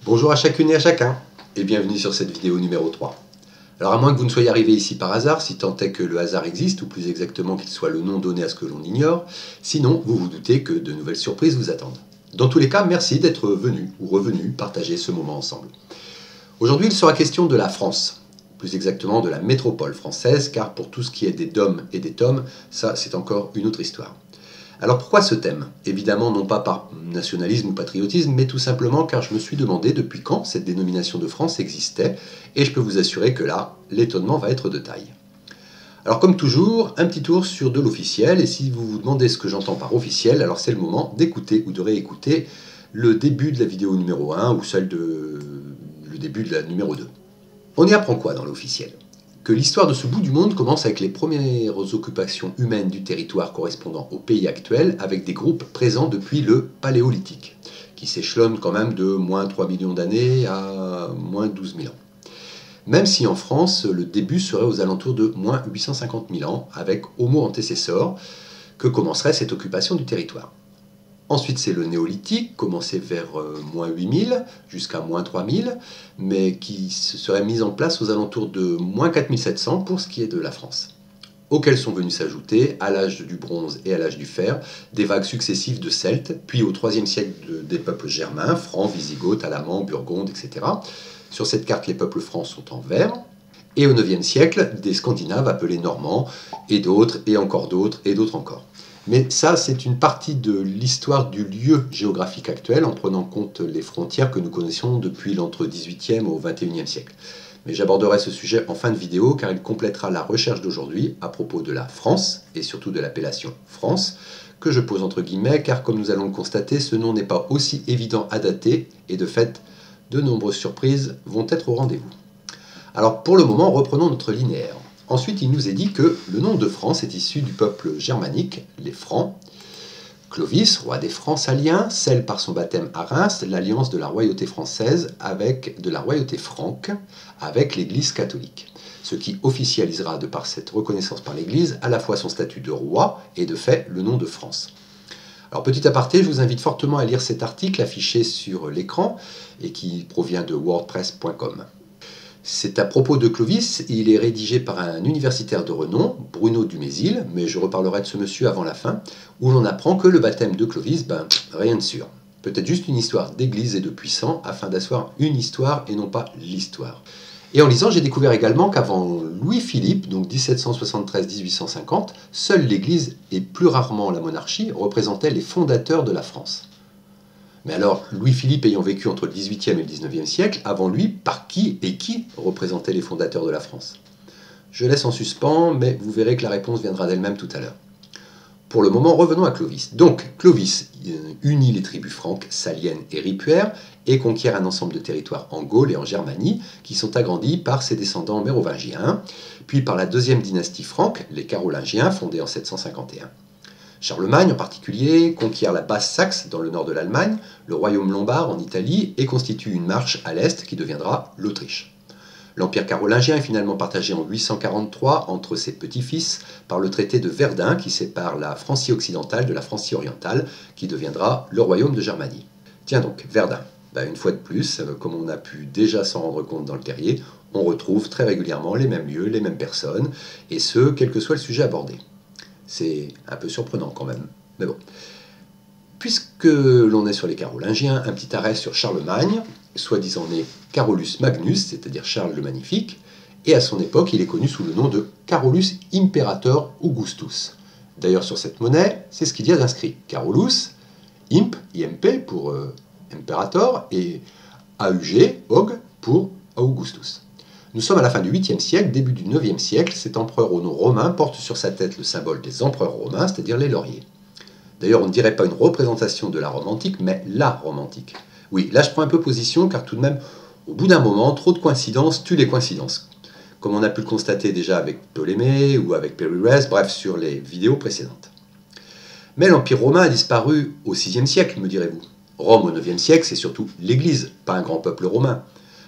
Bonjour à chacune et à chacun, et bienvenue sur cette vidéo numéro 3. Alors à moins que vous ne soyez arrivé ici par hasard, si tant est que le hasard existe, ou plus exactement qu'il soit le nom donné à ce que l'on ignore, sinon vous vous doutez que de nouvelles surprises vous attendent. Dans tous les cas, merci d'être venu ou revenu partager ce moment ensemble. Aujourd'hui il sera question de la France, plus exactement de la métropole française, car pour tout ce qui est des DOM et des TOM, ça c'est encore une autre histoire. Alors pourquoi ce thème? Évidemment non pas par nationalisme ou patriotisme, mais tout simplement car je me suis demandé depuis quand cette dénomination de France existait, et je peux vous assurer que là, l'étonnement va être de taille. Alors comme toujours, un petit tour sur de l'officiel, et si vous vous demandez ce que j'entends par officiel, alors c'est le moment d'écouter ou de réécouter le début de la vidéo numéro 1 ou le début de la numéro 2. On y apprend quoi dans l'officiel? Que l'histoire de ce bout du monde commence avec les premières occupations humaines du territoire correspondant au pays actuel, avec des groupes présents depuis le Paléolithique, qui s'échelonne quand même de moins 3 millions d'années à moins 12 000 ans. Même si en France, le début serait aux alentours de moins 850 000 ans, avec Homo antecessor, que commencerait cette occupation du territoire. Ensuite, c'est le néolithique, commencé vers moins 8000 jusqu'à moins 3000, mais qui se serait mis en place aux alentours de moins 4700 pour ce qui est de la France. Auxquels sont venus s'ajouter, à l'âge du bronze et à l'âge du fer, des vagues successives de Celtes, puis au IIIe siècle des peuples germains, francs, wisigoths, alamans, burgondes, etc. Sur cette carte, les peuples francs sont en vert. Et au IXe siècle, des Scandinaves appelés Normands, et d'autres, et encore d'autres, et d'autres encore. Mais ça, c'est une partie de l'histoire du lieu géographique actuel, en prenant en compte les frontières que nous connaissons depuis l'entre 18e au 21e siècle. Mais j'aborderai ce sujet en fin de vidéo, car il complétera la recherche d'aujourd'hui à propos de la France, et surtout de l'appellation France, que je pose entre guillemets, car comme nous allons le constater, ce nom n'est pas aussi évident à dater, et de fait, de nombreuses surprises vont être au rendez-vous. Alors pour le moment, reprenons notre linéaire. Ensuite, il nous est dit que le nom de France est issu du peuple germanique, les Francs. Clovis, roi des Francs saliens, scelle par son baptême à Reims l'alliance de la royauté française de la royauté franque avec l'Église catholique. Ce qui officialisera, de par cette reconnaissance par l'Église, à la fois son statut de roi et de fait le nom de France. Alors petit aparté, je vous invite fortement à lire cet article affiché sur l'écran et qui provient de wordpress.com. C'est à propos de Clovis, il est rédigé par un universitaire de renom, Bruno Dumézil, mais je reparlerai de ce monsieur avant la fin, où l'on apprend que le baptême de Clovis, rien de sûr. Peut-être juste une histoire d'église et de puissant, afin d'asseoir une histoire et non pas l'histoire. Et en lisant, j'ai découvert également qu'avant Louis-Philippe, donc 1773-1850, seule l'Église, et plus rarement la monarchie, représentaient les fondateurs de la France. Mais alors, Louis-Philippe ayant vécu entre le XVIIIe et le XIXe siècle, avant lui, par qui et qui représentaient les fondateurs de la France? Je laisse en suspens, mais vous verrez que la réponse viendra d'elle-même tout à l'heure. Pour le moment, revenons à Clovis. Donc, Clovis unit les tribus franques, saliennes et ripuaires et conquiert un ensemble de territoires en Gaule et en Germanie qui sont agrandis par ses descendants mérovingiens, puis par la deuxième dynastie franque, les Carolingiens, fondée en 751. Charlemagne en particulier conquiert la Basse-Saxe dans le nord de l'Allemagne, le royaume lombard en Italie et constitue une marche à l'est qui deviendra l'Autriche. L'empire carolingien est finalement partagé en 843 entre ses petits-fils par le traité de Verdun qui sépare la Francie occidentale de la Francie orientale qui deviendra le royaume de Germanie. Tiens donc, Verdun. Une fois de plus, comme on a pu déjà s'en rendre compte dans le terrier, on retrouve très régulièrement les mêmes lieux, les mêmes personnes, et ce, quel que soit le sujet abordé. C'est un peu surprenant quand même, mais bon. Puisque l'on est sur les Carolingiens, un petit arrêt sur Charlemagne, soi-disant né Carolus Magnus, c'est-à-dire Charles le Magnifique, et à son époque, il est connu sous le nom de Carolus Imperator Augustus. D'ailleurs, sur cette monnaie, c'est ce qu'il y a d'inscrit. Carolus, Imp, IMP pour Imperator, et AUG, Aug, pour Augustus. Nous sommes à la fin du 8e siècle, début du 9e siècle, cet empereur au nom romain porte sur sa tête le symbole des empereurs romains, c'est-à-dire les lauriers. D'ailleurs, on ne dirait pas une représentation de la Rome antique, mais la Rome antique. Oui, là je prends un peu position, car tout de même, au bout d'un moment, trop de coïncidences tuent les coïncidences. Comme on a pu le constater déjà avec Ptolémée ou avec Pérurès, bref, sur les vidéos précédentes. Mais l'Empire romain a disparu au 6e siècle, me direz-vous. Rome au 9e siècle, c'est surtout l'Église, pas un grand peuple romain.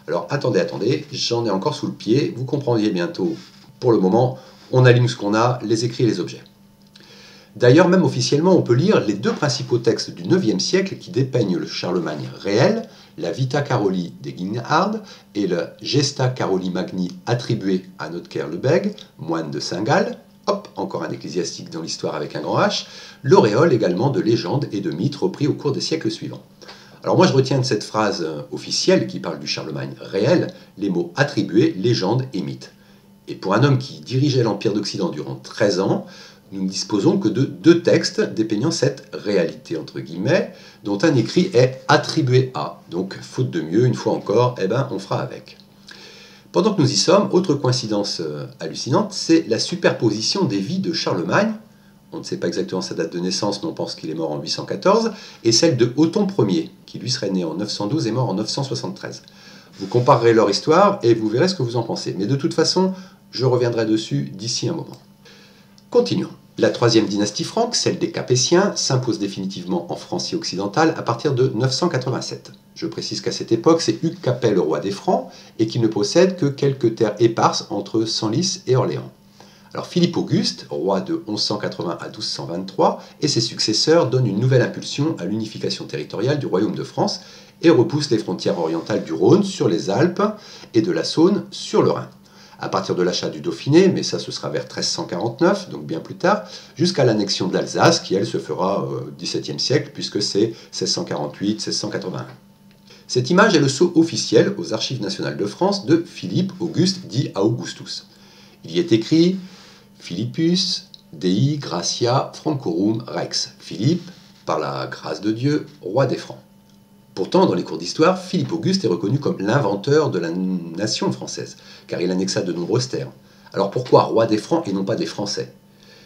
Alors attendez, j'en ai encore sous le pied, vous comprendriez bientôt. Pour le moment, on aligne ce qu'on a, les écrits et les objets. D'ailleurs, même officiellement, on peut lire les deux principaux textes du IXe siècle qui dépeignent le Charlemagne réel, la Vita Caroli des Guinhard et le Gesta Caroli Magni attribué à Notker le Bègue, moine de Saint-Gall. Hop, encore un ecclésiastique dans l'histoire avec un grand H. L'auréole également de légendes et de mythes repris au cours des siècles suivants. Alors moi je retiens de cette phrase officielle qui parle du Charlemagne réel les mots attribués, légendes et mythes. Et pour un homme qui dirigeait l'Empire d'Occident durant 13 ans, nous ne disposons que de deux textes dépeignant cette réalité, entre guillemets, dont un écrit est attribué à. Donc, faute de mieux, une fois encore, on fera avec. Pendant que nous y sommes, autre coïncidence hallucinante, c'est la superposition des vies de Charlemagne, on ne sait pas exactement sa date de naissance, mais on pense qu'il est mort en 814, et celle de Othon Ier, qui lui serait né en 912 et mort en 973. Vous comparerez leur histoire et vous verrez ce que vous en pensez. Mais de toute façon, je reviendrai dessus d'ici un moment. Continuons. La troisième dynastie franque, celle des Capétiens, s'impose définitivement en Francie occidentale à partir de 987. Je précise qu'à cette époque, c'est Hugues Capet le roi des Francs et qu'il ne possède que quelques terres éparses entre Senlis et Orléans. Alors Philippe Auguste, roi de 1180 à 1223, et ses successeurs donnent une nouvelle impulsion à l'unification territoriale du royaume de France et repoussent les frontières orientales du Rhône sur les Alpes et de la Saône sur le Rhin. À partir de l'achat du Dauphiné, mais ça ce sera vers 1349, donc bien plus tard, jusqu'à l'annexion de l'Alsace, qui elle se fera au XVIIe siècle, puisque c'est 1648-1681. Cette image est le sceau officiel aux Archives nationales de France de Philippe Auguste dit Augustus. Il y est écrit Philippus Dei Gratia Francorum Rex. Philippe, par la grâce de Dieu, roi des Francs. Pourtant, dans les cours d'histoire, Philippe Auguste est reconnu comme l'inventeur de la nation française, car il annexa de nombreuses terres. Alors pourquoi roi des Francs et non pas des Français?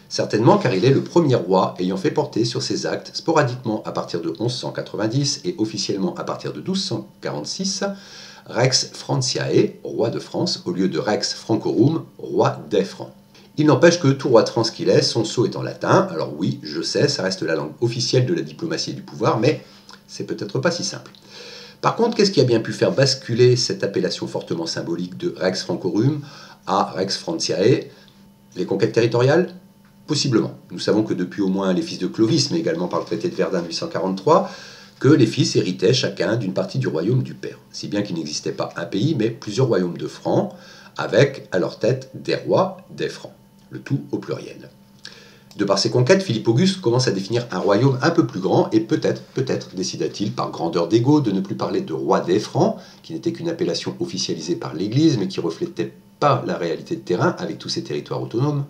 Certainement car il est le premier roi ayant fait porter sur ses actes, sporadiquement à partir de 1190 et officiellement à partir de 1246, Rex Franciae, roi de France, au lieu de Rex Francorum, roi des Francs. Il n'empêche que tout roi de France qu'il est, son sceau est en latin, alors oui, je sais, ça reste la langue officielle de la diplomatie et du pouvoir, mais c'est peut-être pas si simple. Par contre, qu'est-ce qui a bien pu faire basculer cette appellation fortement symbolique de Rex Francorum à Rex Franciae? Les conquêtes territoriales? Possiblement. Nous savons que depuis au moins les fils de Clovis, mais également par le traité de Verdun de 843, que les fils héritaient chacun d'une partie du royaume du père. Si bien qu'il n'existait pas un pays, mais plusieurs royaumes de Francs, avec à leur tête des rois des Francs. Le tout au pluriel. De par ses conquêtes, Philippe Auguste commence à définir un royaume un peu plus grand et peut-être décida-t-il par grandeur d'ego de ne plus parler de roi des Francs, qui n'était qu'une appellation officialisée par l'Église mais qui reflétait pas la réalité de terrain avec tous ces territoires autonomes.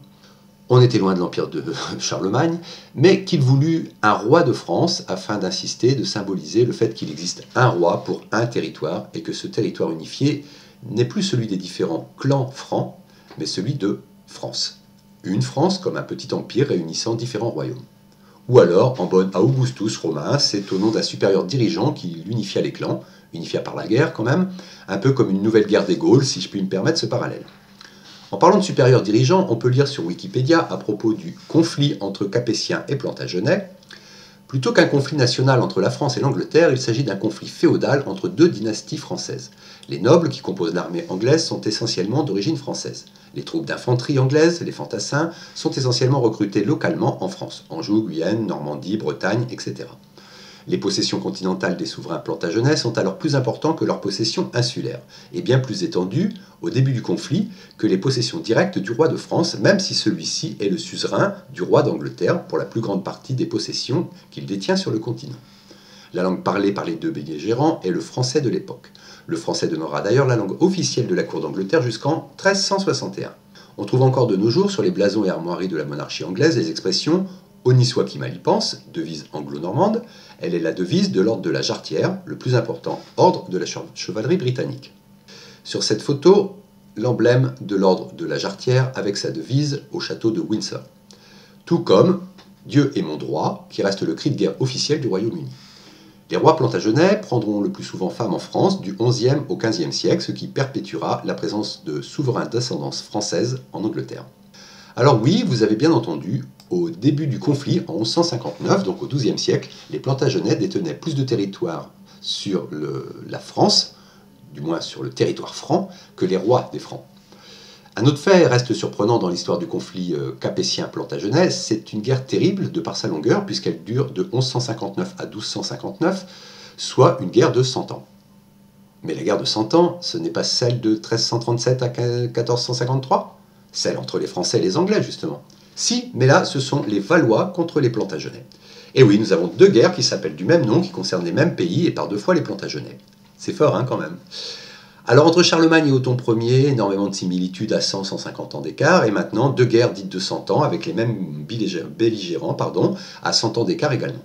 On était loin de l'empire de Charlemagne, mais qu'il voulut un roi de France afin d'insister, de symboliser le fait qu'il existe un roi pour un territoire et que ce territoire unifié n'est plus celui des différents clans francs, mais celui de France. Une France comme un petit empire réunissant différents royaumes. Ou alors, en bonne Augustus romain, c'est au nom d'un supérieur dirigeant qui unifia les clans, unifia par la guerre quand même, un peu comme une nouvelle guerre des Gaules, si je puis me permettre ce parallèle. En parlant de supérieur dirigeant, on peut lire sur Wikipédia à propos du conflit entre Capétiens et Plantagenets. Plutôt qu'un conflit national entre la France et l'Angleterre, il s'agit d'un conflit féodal entre deux dynasties françaises. Les nobles qui composent l'armée anglaise sont essentiellement d'origine française. Les troupes d'infanterie anglaises, les fantassins, sont essentiellement recrutés localement en France, Anjou, Guyenne, Normandie, Bretagne, etc. Les possessions continentales des souverains plantagenets sont alors plus importantes que leurs possessions insulaires, et bien plus étendues, au début du conflit, que les possessions directes du roi de France, même si celui-ci est le suzerain du roi d'Angleterre pour la plus grande partie des possessions qu'il détient sur le continent. La langue parlée par les deux belligérants est le français de l'époque. Le français demeurera d'ailleurs la langue officielle de la cour d'Angleterre jusqu'en 1361. On trouve encore de nos jours sur les blasons et armoiries de la monarchie anglaise les expressions « Honi soit qui mal y pense », devise anglo-normande. Elle est la devise de l'ordre de la Jarretière, le plus important ordre de la chevalerie britannique. Sur cette photo, l'emblème de l'ordre de la Jarretière avec sa devise au château de Windsor. Tout comme « Dieu est mon droit », qui reste le cri de guerre officiel du Royaume-Uni. Les rois plantagenets prendront le plus souvent femme en France du XIe au XVe siècle, ce qui perpétuera la présence de souverains d'ascendance française en Angleterre. Alors oui, vous avez bien entendu, au début du conflit, en 1159, donc au XIIe siècle, les Plantagenets détenaient plus de territoire sur la France, du moins sur le territoire franc, que les rois des Francs. Un autre fait reste surprenant dans l'histoire du conflit capétien-plantagenet, c'est une guerre terrible de par sa longueur, puisqu'elle dure de 1159 à 1259, soit une guerre de 100 ans. Mais la guerre de 100 ans, ce n'est pas celle de 1337 à 1453, celle entre les Français et les Anglais, justement. Si, mais là, ce sont les Valois contre les Plantagenets. Et oui, nous avons deux guerres qui s'appellent du même nom, qui concernent les mêmes pays, et par deux fois les Plantagenets. C'est fort, hein, quand même. Alors, entre Charlemagne et Othon Ier, énormément de similitudes à 100-150 ans d'écart, et maintenant, deux guerres dites de 100 ans, avec les mêmes belligérants, à 100 ans d'écart également.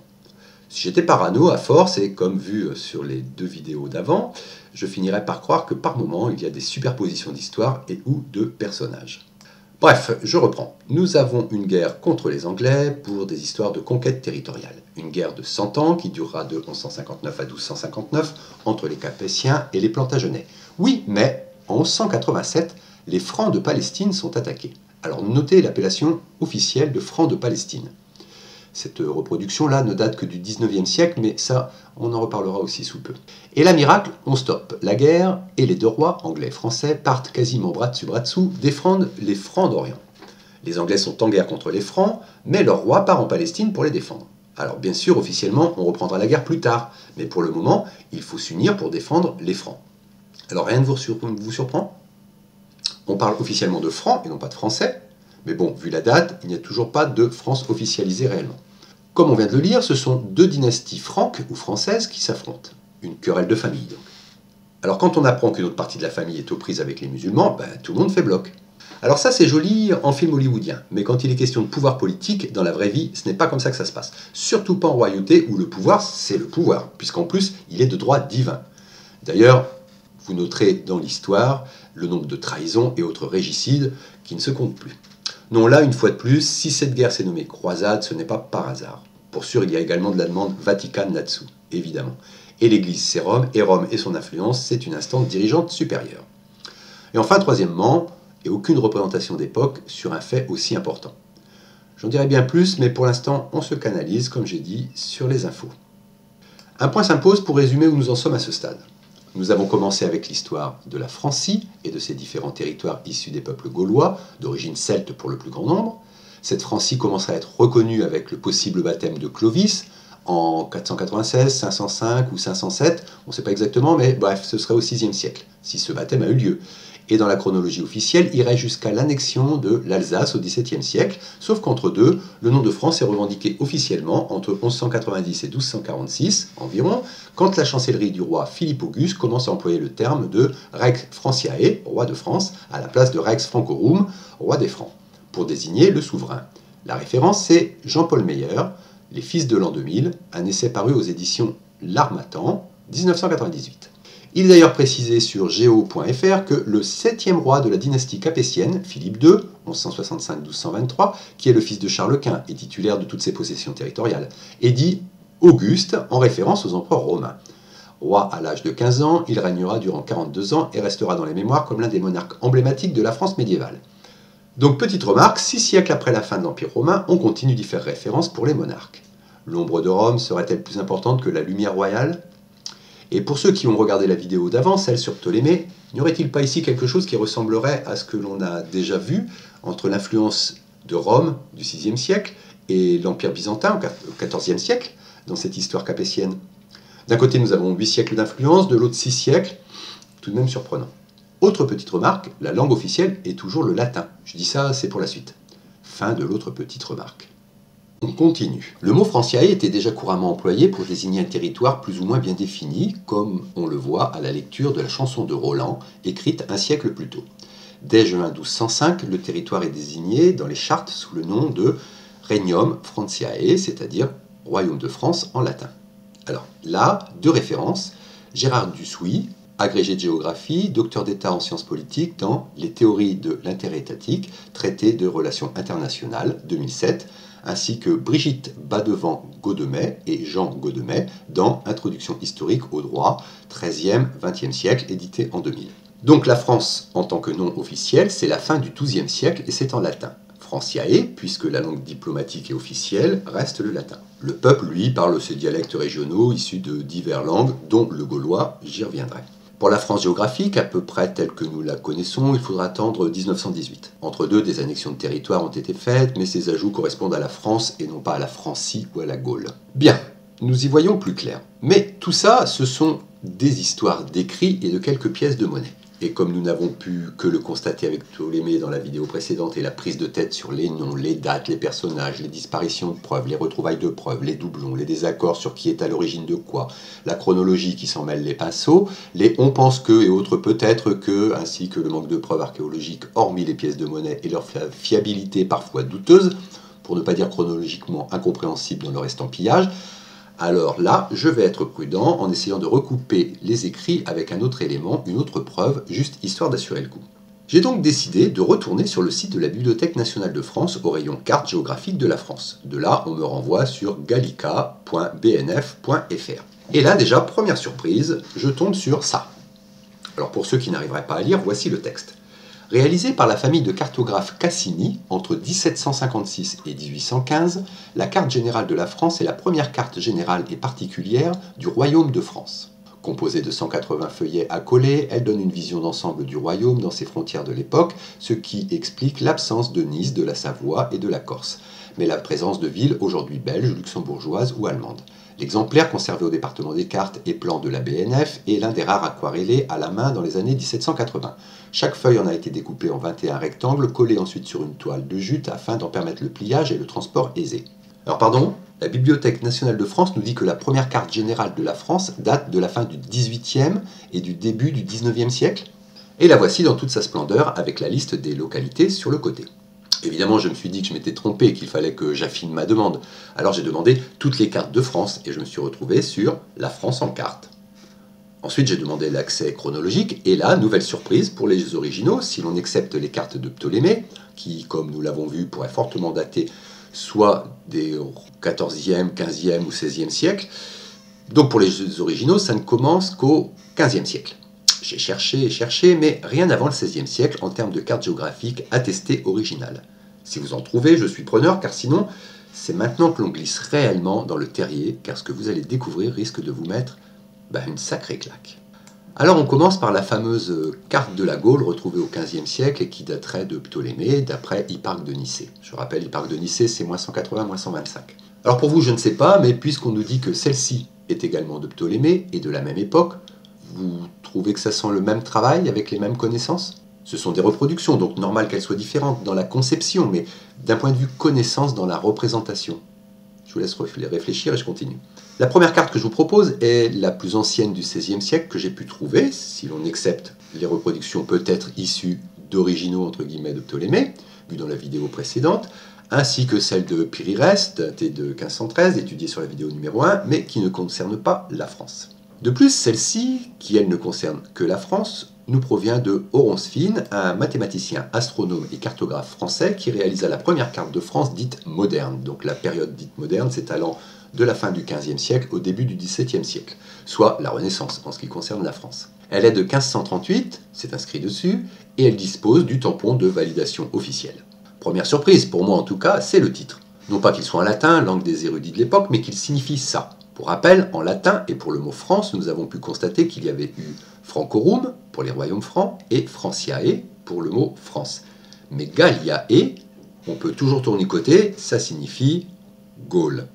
Si j'étais parano, à force, et comme vu sur les deux vidéos d'avant, je finirais par croire que par moments, il y a des superpositions d'histoire et ou de personnages. Bref, je reprends. Nous avons une guerre contre les Anglais pour des histoires de conquête territoriale. Une guerre de 100 ans qui durera de 1159 à 1259 entre les Capétiens et les Plantagenets. Oui, mais en 1187, les Francs de Palestine sont attaqués. Alors notez l'appellation officielle de Francs de Palestine. Cette reproduction-là ne date que du 19e siècle, mais ça, on en reparlera aussi sous peu. Et là, miracle, on stoppe la guerre, et les deux rois, anglais et français, partent quasiment bras dessous, défendre les Francs d'Orient. Les Anglais sont en guerre contre les Francs, mais leur roi part en Palestine pour les défendre. Alors bien sûr, officiellement, on reprendra la guerre plus tard, mais pour le moment, il faut s'unir pour défendre les Francs. Alors rien ne vous surprend? On parle officiellement de Francs et non pas de Français, mais bon, vu la date, il n'y a toujours pas de France officialisée réellement. Comme on vient de le lire, ce sont deux dynasties franques ou françaises qui s'affrontent. Une querelle de famille, donc. Alors quand on apprend qu'une autre partie de la famille est aux prises avec les musulmans, tout le monde fait bloc. Alors ça c'est joli en film hollywoodien, mais quand il est question de pouvoir politique, dans la vraie vie, ce n'est pas comme ça que ça se passe. Surtout pas en royauté où le pouvoir, c'est le pouvoir, puisqu'en plus, il est de droit divin. D'ailleurs, vous noterez dans l'histoire le nombre de trahisons et autres régicides qui ne se comptent plus. Non, là, une fois de plus, si cette guerre s'est nommée croisade, ce n'est pas par hasard. Pour sûr, il y a également de la demande Vatican là-dessous, évidemment. Et l'Église, c'est Rome, et Rome et son influence, c'est une instance dirigeante supérieure. Et enfin, troisièmement, et aucune représentation d'époque sur un fait aussi important. J'en dirai bien plus, mais pour l'instant, on se canalise, comme j'ai dit, sur les infos. Un point s'impose pour résumer où nous en sommes à ce stade. Nous avons commencé avec l'histoire de la Francie et de ses différents territoires issus des peuples gaulois, d'origine celte pour le plus grand nombre. Cette Francie commencera à être reconnue avec le possible baptême de Clovis en 496, 505 ou 507, on ne sait pas exactement, mais bref, ce serait au VIe siècle, si ce baptême a eu lieu. Et dans la chronologie officielle, irait jusqu'à l'annexion de l'Alsace au XVIIe siècle, sauf qu'entre deux, le nom de France est revendiqué officiellement entre 1190 et 1246 environ, quand la chancellerie du roi Philippe Auguste commence à employer le terme de Rex Franciae, roi de France, à la place de Rex Francorum, roi des Francs, pour désigner le souverain. La référence, c'est Jean-Paul Meyer, Les Fils de l'an 2000, un essai paru aux éditions L'Harmattan, 1998. Il est d'ailleurs précisé sur geo.fr que le 7e roi de la dynastie capétienne, Philippe II, 1165-1223, qui est le fils de Charles Quint et titulaire de toutes ses possessions territoriales, est dit Auguste en référence aux empereurs romains. Roi à l'âge de 15 ans, il régnera durant 42 ans et restera dans les mémoires comme l'un des monarques emblématiques de la France médiévale. Donc petite remarque, 6 siècles après la fin de l'Empire romain, on continue d'y faire référence pour les monarques. L'ombre de Rome serait-elle plus importante que la lumière royale ? Et pour ceux qui ont regardé la vidéo d'avant, celle sur Ptolémée, n'y aurait-il pas ici quelque chose qui ressemblerait à ce que l'on a déjà vu entre l'influence de Rome du VIe siècle et l'Empire byzantin au XIVe siècle dans cette histoire capétienne? D'un côté, nous avons 8 siècles d'influence, de l'autre 6 siècles, tout de même surprenant. Autre petite remarque, la langue officielle est toujours le latin. Je dis ça, c'est pour la suite. Fin de l'autre petite remarque. On continue. Le mot Franciae était déjà couramment employé pour désigner un territoire plus ou moins bien défini, comme on le voit à la lecture de la chanson de Roland, écrite un siècle plus tôt. Dès juin 1205, le territoire est désigné dans les chartes sous le nom de Regnum Franciae, c'est-à-dire Royaume de France en latin. Alors là, deux références, Gérard Dussouis, agrégé de géographie, docteur d'État en sciences politiques dans Les théories de l'intérêt étatique, traité de relations internationales, 2007, ainsi que Brigitte Badevant-Gaudemet et Jean Gaudemet dans Introduction historique au droit, 13e, 20e siècle, édité en 2000. Donc la France, en tant que nom officiel, c'est la fin du XIIe siècle et c'est en latin. Franciae, puisque la langue diplomatique et officielle reste le latin. Le peuple, lui, parle ses dialectes régionaux issus de diverses langues, dont le gaulois, j'y reviendrai. Pour la France géographique, à peu près telle que nous la connaissons, il faudra attendre 1918. Entre deux, des annexions de territoire ont été faites, mais ces ajouts correspondent à la France et non pas à la Francie ou à la Gaule. Bien, nous y voyons plus clair. Mais tout ça, ce sont des histoires d'écrits et de quelques pièces de monnaie. Et comme nous n'avons pu que le constater avec Ptolémée dans la vidéo précédente et la prise de tête sur les noms, les dates, les personnages, les disparitions de preuves, les retrouvailles de preuves, les doublons, les désaccords sur qui est à l'origine de quoi, la chronologie qui s'en mêle les pinceaux, les on pense que et autres peut-être que, ainsi que le manque de preuves archéologiques hormis les pièces de monnaie et leur fiabilité parfois douteuse, pour ne pas dire chronologiquement incompréhensible dans leur estampillage, alors là, je vais être prudent en essayant de recouper les écrits avec un autre élément, une autre preuve, juste histoire d'assurer le coup. J'ai donc décidé de retourner sur le site de la Bibliothèque nationale de France au rayon carte géographique de la France. De là, on me renvoie sur gallica.bnf.fr. Et là, déjà, première surprise, je tombe sur ça. Alors pour ceux qui n'arriveraient pas à lire, voici le texte. Réalisée par la famille de cartographes Cassini entre 1756 et 1815, la carte générale de la France est la première carte générale et particulière du royaume de France. Composée de 180 feuillets accolés, elle donne une vision d'ensemble du royaume dans ses frontières de l'époque, ce qui explique l'absence de Nice, de la Savoie et de la Corse, mais la présence de villes aujourd'hui belges, luxembourgeoises ou allemandes. L'exemplaire conservé au département des cartes et plans de la BNF est l'un des rares aquarellés à la main dans les années 1780. Chaque feuille en a été découpée en 21 rectangles, collés ensuite sur une toile de jute afin d'en permettre le pliage et le transport aisé. Alors pardon, la Bibliothèque nationale de France nous dit que la première carte générale de la France date de la fin du XVIIIe et du début du XIXe siècle. Et la voici dans toute sa splendeur avec la liste des localités sur le côté. Évidemment, je me suis dit que je m'étais trompé et qu'il fallait que j'affine ma demande. Alors j'ai demandé toutes les cartes de France et je me suis retrouvé sur la France en carte. Ensuite, j'ai demandé l'accès chronologique et là, nouvelle surprise pour les originaux, si l'on accepte les cartes de Ptolémée, qui, comme nous l'avons vu, pourraient fortement dater soit des 14e, 15e ou 16e siècles. Donc pour les originaux, ça ne commence qu'au 15e siècle. J'ai cherché et cherché, mais rien avant le XVIe siècle en termes de cartes géographiques attestées originales. Si vous en trouvez, je suis preneur, car sinon, c'est maintenant que l'on glisse réellement dans le terrier, car ce que vous allez découvrir risque de vous mettre une sacrée claque. Alors on commence par la fameuse carte de la Gaule retrouvée au XVe siècle et qui daterait de Ptolémée, d'après Hipparque de Nicée. Je rappelle, Hipparque de Nicée, c'est moins 180, moins 125. Alors pour vous, je ne sais pas, mais puisqu'on nous dit que celle-ci est également de Ptolémée et de la même époque, vous trouvez que ça sent le même travail avec les mêmes connaissances? Ce sont des reproductions, donc normal qu'elles soient différentes dans la conception, mais d'un point de vue connaissance dans la représentation. Je vous laisse réfléchir et je continue. La première carte que je vous propose est la plus ancienne du XVIe siècle que j'ai pu trouver, si l'on accepte les reproductions peut-être issues d'originaux entre guillemets de Ptolémée, vues dans la vidéo précédente, ainsi que celle de Pyrrhès, datée de 1513, étudiée sur la vidéo numéro 1, mais qui ne concerne pas la France. De plus, celle-ci, qui elle ne concerne que la France, nous provient de Horonsphine, un mathématicien, astronome et cartographe français qui réalisa la première carte de France dite moderne. Donc la période dite moderne s'étalant de la fin du XVe siècle au début du XVIIe siècle, soit la Renaissance en ce qui concerne la France. Elle est de 1538, c'est inscrit dessus, et elle dispose du tampon de validation officielle. Première surprise, pour moi en tout cas, c'est le titre. Non pas qu'il soit en latin, langue des érudits de l'époque, mais qu'il signifie ça. Pour rappel, en latin et pour le mot France, nous avons pu constater qu'il y avait eu Francorum pour les royaumes francs et Franciae pour le mot France. Mais Galliae, on peut toujours tournicoter, ça signifie Gaule.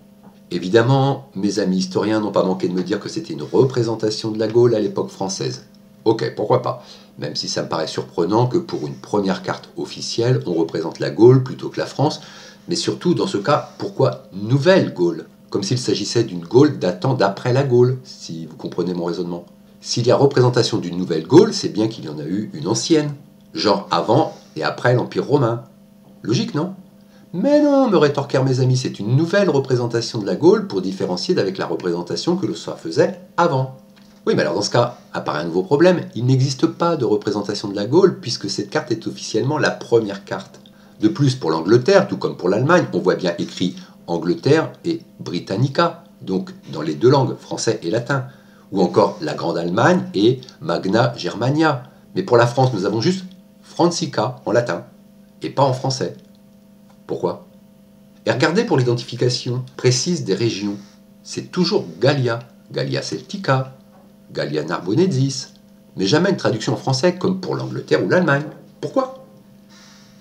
Évidemment, mes amis historiens n'ont pas manqué de me dire que c'était une représentation de la Gaule à l'époque française. Ok, pourquoi pas, même si ça me paraît surprenant que pour une première carte officielle, on représente la Gaule plutôt que la France, mais surtout, dans ce cas, pourquoi Nouvelle-Gaule ? Comme s'il s'agissait d'une Gaule datant d'après la Gaule, si vous comprenez mon raisonnement. S'il y a représentation d'une nouvelle Gaule, c'est bien qu'il y en a eu une ancienne, genre avant et après l'Empire romain. Logique, non? Mais non, me rétorquèrent mes amis, c'est une nouvelle représentation de la Gaule pour différencier d'avec la représentation que le soi faisait avant. Oui, mais alors dans ce cas, apparaît un nouveau problème, il n'existe pas de représentation de la Gaule puisque cette carte est officiellement la première carte. De plus, pour l'Angleterre, tout comme pour l'Allemagne, on voit bien écrit Angleterre et Britannica, donc dans les deux langues, français et latin, ou encore la Grande Allemagne et Magna Germania. Mais pour la France, nous avons juste Francica en latin, et pas en français. Pourquoi? Et regardez pour l'identification précise des régions, c'est toujours Gallia, Gallia Celtica, Gallia Narbonensis, mais jamais une traduction en français comme pour l'Angleterre ou l'Allemagne. Pourquoi?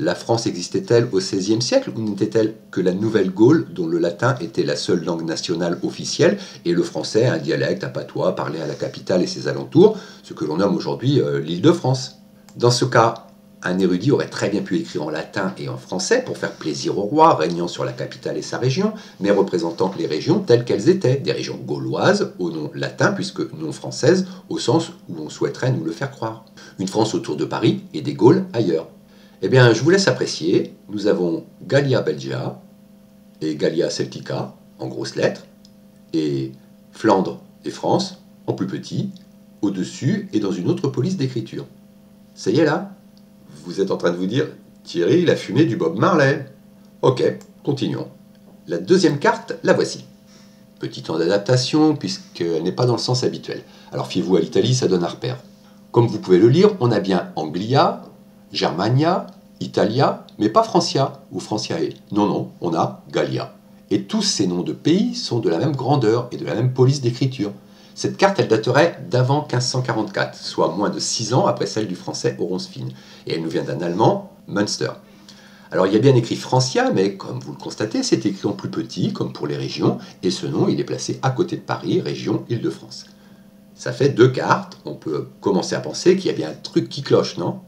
La France existait-elle au XVIe siècle ou n'était-elle que la Nouvelle-Gaule dont le latin était la seule langue nationale officielle et le français un dialecte, un patois parlé à la capitale et ses alentours, ce que l'on nomme aujourd'hui l'Île-de-France? Dans ce cas, un érudit aurait très bien pu écrire en latin et en français pour faire plaisir au roi régnant sur la capitale et sa région, mais représentant les régions telles qu'elles étaient, des régions gauloises au nom latin puisque non françaises au sens où on souhaiterait nous le faire croire. Une France autour de Paris et des Gaules ailleurs. Eh bien, je vous laisse apprécier. Nous avons Gallia Belgia et Gallia Celtica en grosses lettres, et Flandre et France en plus petit, au-dessus et dans une autre police d'écriture. Ça y est là? Vous êtes en train de vous dire, Thierry, il a fumé du Bob Marley. Ok, continuons. La deuxième carte, la voici. Petit temps d'adaptation, puisqu'elle n'est pas dans le sens habituel. Alors fiez-vous à l'Italie, ça donne un repère. Comme vous pouvez le lire, on a bien Anglia, Germania, Italia, mais pas Francia ou Franciae. Non, non, on a Gallia. Et tous ces noms de pays sont de la même grandeur et de la même police d'écriture. Cette carte, elle daterait d'avant 1544, soit moins de 6 ans après celle du français Oronsfin. Et elle nous vient d'un allemand, Münster. Alors il y a bien écrit Francia, mais comme vous le constatez, c'est écrit en plus petit, comme pour les régions, et ce nom, il est placé à côté de Paris, région Île-de-France. Ça fait 2 cartes, on peut commencer à penser qu'il y a bien un truc qui cloche, non?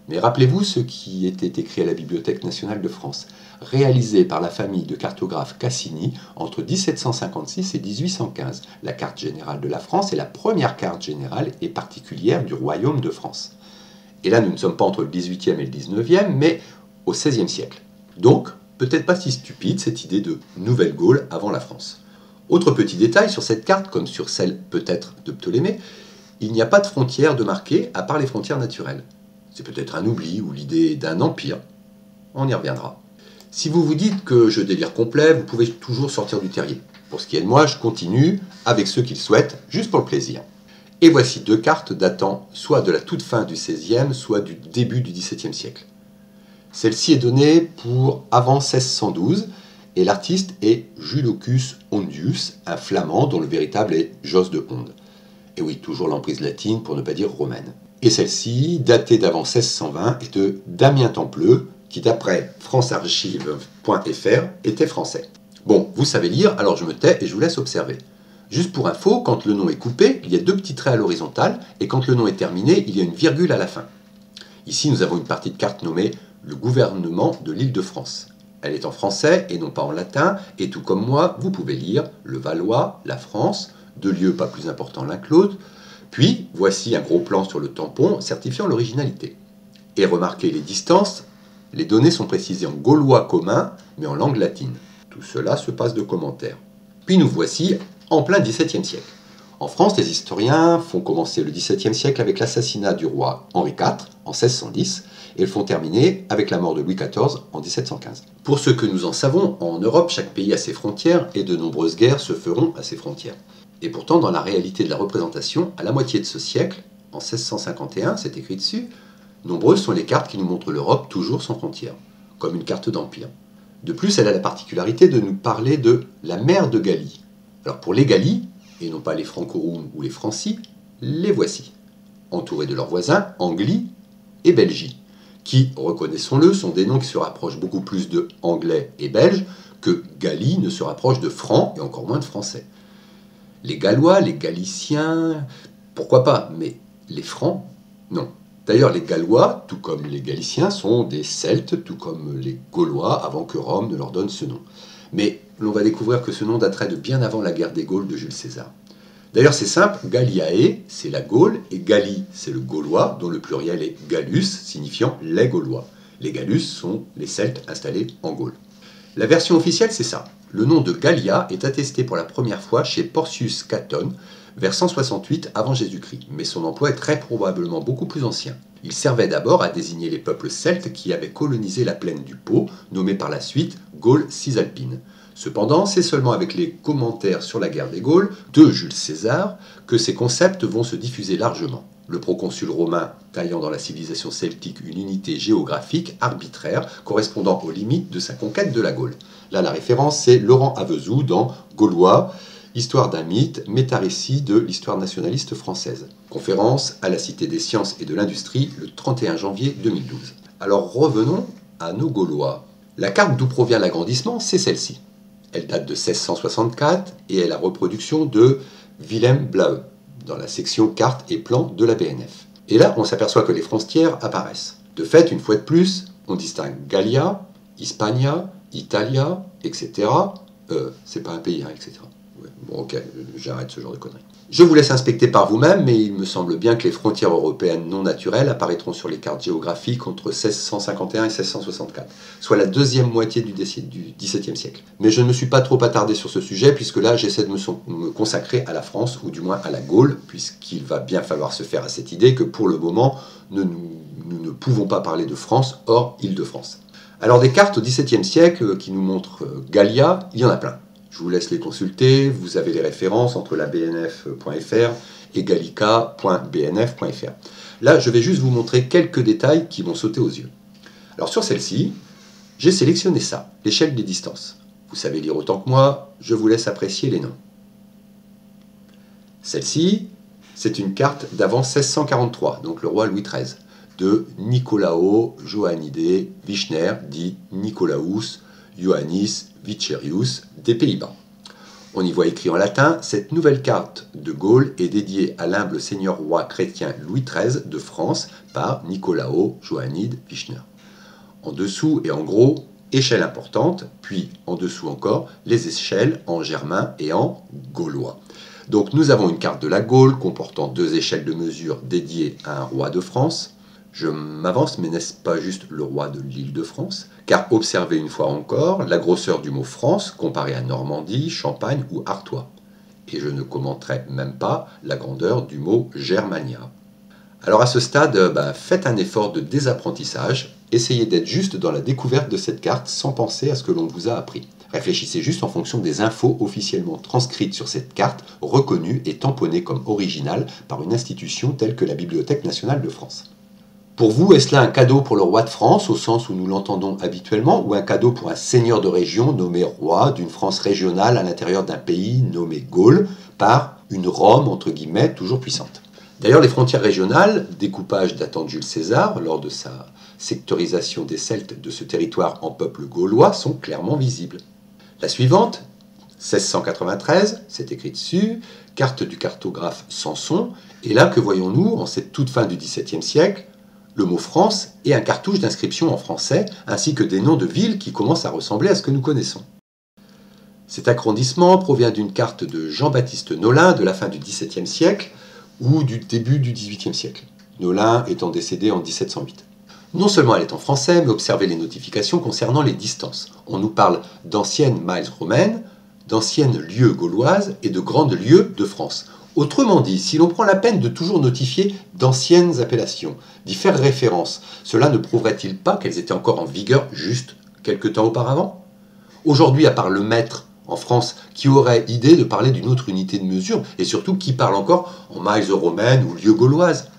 Mais rappelez-vous ce qui était écrit à la Bibliothèque nationale de France, réalisé par la famille de cartographes Cassini entre 1756 et 1815. La carte générale de la France est la première carte générale et particulière du royaume de France. Et là, nous ne sommes pas entre le 18e et le 19e, mais au 16e siècle. Donc, peut-être pas si stupide cette idée de Nouvelle-Gaule avant la France. Autre petit détail sur cette carte, comme sur celle peut-être de Ptolémée, il n'y a pas de frontières de marquées à part les frontières naturelles. C'est peut-être un oubli ou l'idée d'un empire. On y reviendra. Si vous vous dites que je délire complet, vous pouvez toujours sortir du terrier. Pour ce qui est de moi, je continue avec ceux qui le souhaitent, juste pour le plaisir. Et voici 2 cartes datant soit de la toute fin du XVIe, soit du début du XVIIe siècle. Celle-ci est donnée pour avant 1612, et l'artiste est Judocus Hondius, un flamand dont le véritable est Jos de Honde. Et oui, toujours l'emprise latine pour ne pas dire romaine. Et celle-ci, datée d'avant 1620, est de Damien Templeux, qui d'après francearchive.fr était français. Bon, vous savez lire, alors je me tais et je vous laisse observer. Juste pour info, quand le nom est coupé, il y a 2 petits traits à l'horizontale, et quand le nom est terminé, il y a une virgule à la fin. Ici, nous avons une partie de carte nommée « Le gouvernement de l'Île-de-France ». Elle est en français et non pas en latin, et tout comme moi, vous pouvez lire le Valois, la France, 2 lieux pas plus importants l'un que l'autre. Puis, voici un gros plan sur le tampon certifiant l'originalité. Et remarquez les distances, les données sont précisées en gaulois commun, mais en langue latine. Tout cela se passe de commentaires. Puis nous voici en plein XVIIe siècle. En France, les historiens font commencer le XVIIe siècle avec l'assassinat du roi Henri IV en 1610, et le font terminer avec la mort de Louis XIV en 1715. Pour ce que nous en savons, en Europe, chaque pays a ses frontières, et de nombreuses guerres se feront à ses frontières. Et pourtant, dans la réalité de la représentation, à la moitié de ce siècle, en 1651, c'est écrit dessus, nombreuses sont les cartes qui nous montrent l'Europe toujours sans frontières, comme une carte d'empire. De plus, elle a la particularité de nous parler de la mer de Gallie. Alors pour les Gallies, et non pas les Francorums ou les Francis, les voici, entourés de leurs voisins, Anglie et Belgie, qui, reconnaissons-le, sont des noms qui se rapprochent beaucoup plus de anglais et belge que Gallie ne se rapproche de franc et encore moins de français. Les Gallois, les Galiciens, pourquoi pas, mais les Francs, non. D'ailleurs, les Gallois, tout comme les Galiciens, sont des Celtes, tout comme les Gaulois, avant que Rome ne leur donne ce nom. Mais l'on va découvrir que ce nom daterait de bien avant la guerre des Gaules de Jules César. D'ailleurs, c'est simple, Galliae, c'est la Gaule, et Gallie, c'est le Gaulois, dont le pluriel est Gallus, signifiant les Gaulois. Les Gallus sont les Celtes installés en Gaule. La version officielle, c'est ça. Le nom de Gallia est attesté pour la première fois chez Porcius Caton, vers 168 avant Jésus-Christ, mais son emploi est très probablement beaucoup plus ancien. Il servait d'abord à désigner les peuples celtes qui avaient colonisé la plaine du Pô, nommée par la suite Gaule cisalpine. Cependant, c'est seulement avec les commentaires sur la guerre des Gaules de Jules César que ces concepts vont se diffuser largement. Le proconsul romain taillant dans la civilisation celtique une unité géographique arbitraire correspondant aux limites de sa conquête de la Gaule. Là, la référence, c'est Laurent Avezou dans Gaulois Histoire d'un mythe, méta-récit de l'histoire nationaliste française. Conférence à la Cité des Sciences et de l'Industrie le 31 janvier 2012. Alors revenons à nos Gaulois. La carte d'où provient l'agrandissement, c'est celle-ci. Elle date de 1664 et est la reproduction de Willem Blaeu, dans la section cartes et plans de la BNF. Et là, on s'aperçoit que les frontières apparaissent. De fait, une fois de plus, on distingue Gallia, Hispania, Italia, etc. C'est pas un pays, hein, etc. Ouais, bon, ok, j'arrête ce genre de conneries. Je vous laisse inspecter par vous-même, mais il me semble bien que les frontières européennes non naturelles apparaîtront sur les cartes géographiques entre 1651 et 1664, soit la deuxième moitié du XVIIe siècle. Mais je ne me suis pas trop attardé sur ce sujet, puisque là, j'essaie de me consacrer à la France, ou du moins à la Gaule, puisqu'il va bien falloir se faire à cette idée que pour le moment, nous ne pouvons pas parler de France hors Île-de-France. Alors des cartes au XVIIe siècle qui nous montrent Gallia, il y en a plein. Je vous laisse les consulter, vous avez les références entre la bnf.fr et gallica.bnf.fr. Là, je vais juste vous montrer quelques détails qui vont sauter aux yeux. Alors sur celle-ci, j'ai sélectionné ça, l'échelle des distances. Vous savez lire autant que moi, je vous laisse apprécier les noms. Celle-ci, c'est une carte d'avant 1643, donc le roi Louis XIII, de Nicolae Joannide Wichner, dit Nicolaus Ioannis Vicerius des Pays-Bas. On y voit écrit en latin: cette nouvelle carte de Gaule est dédiée à l'humble seigneur roi chrétien Louis XIII de France par Nicolae Joannide Wichner. En dessous et en gros, échelle importante, puis en dessous encore, les échelles en germain et en gaulois. Donc nous avons une carte de la Gaule comportant deux échelles de mesure dédiées à un roi de France. Je m'avance, mais n'est-ce pas juste le roi de l'Île-de-France? Car observez une fois encore la grosseur du mot France comparé à Normandie, Champagne ou Artois. Et je ne commenterai même pas la grandeur du mot Germania. Alors à ce stade, faites un effort de désapprentissage, essayez d'être juste dans la découverte de cette carte sans penser à ce que l'on vous a appris. Réfléchissez juste en fonction des infos officiellement transcrites sur cette carte, reconnue et tamponnée comme originale par une institution telle que la Bibliothèque nationale de France. Pour vous, est-ce là un cadeau pour le roi de France, au sens où nous l'entendons habituellement, ou un cadeau pour un seigneur de région nommé roi d'une France régionale à l'intérieur d'un pays nommé Gaule, par une Rome, entre guillemets, toujours puissante? D'ailleurs, les frontières régionales, découpage datant de Jules César, lors de sa sectorisation des Celtes de ce territoire en peuple gaulois, sont clairement visibles. La suivante, 1693, c'est écrit dessus, carte du cartographe Sanson, et là, que voyons-nous en cette toute fin du XVIIe siècle? Le mot France et un cartouche d'inscription en français, ainsi que des noms de villes qui commencent à ressembler à ce que nous connaissons. Cet agrandissement provient d'une carte de Jean-Baptiste Nolin de la fin du XVIIe siècle ou du début du XVIIIe siècle, Nolin étant décédé en 1708. Non seulement elle est en français, mais observez les notifications concernant les distances. On nous parle d'anciennes miles romaines, d'anciennes lieues gauloises et de grandes lieues de France. Autrement dit, si l'on prend la peine de toujours notifier d'anciennes appellations, d'y faire référence, cela ne prouverait-il pas qu'elles étaient encore en vigueur juste quelque temps auparavant? Aujourd'hui, à part le mètre en France, qui aurait idée de parler d'une autre unité de mesure, et surtout qui parle encore en miles romaines ou lieues gauloises?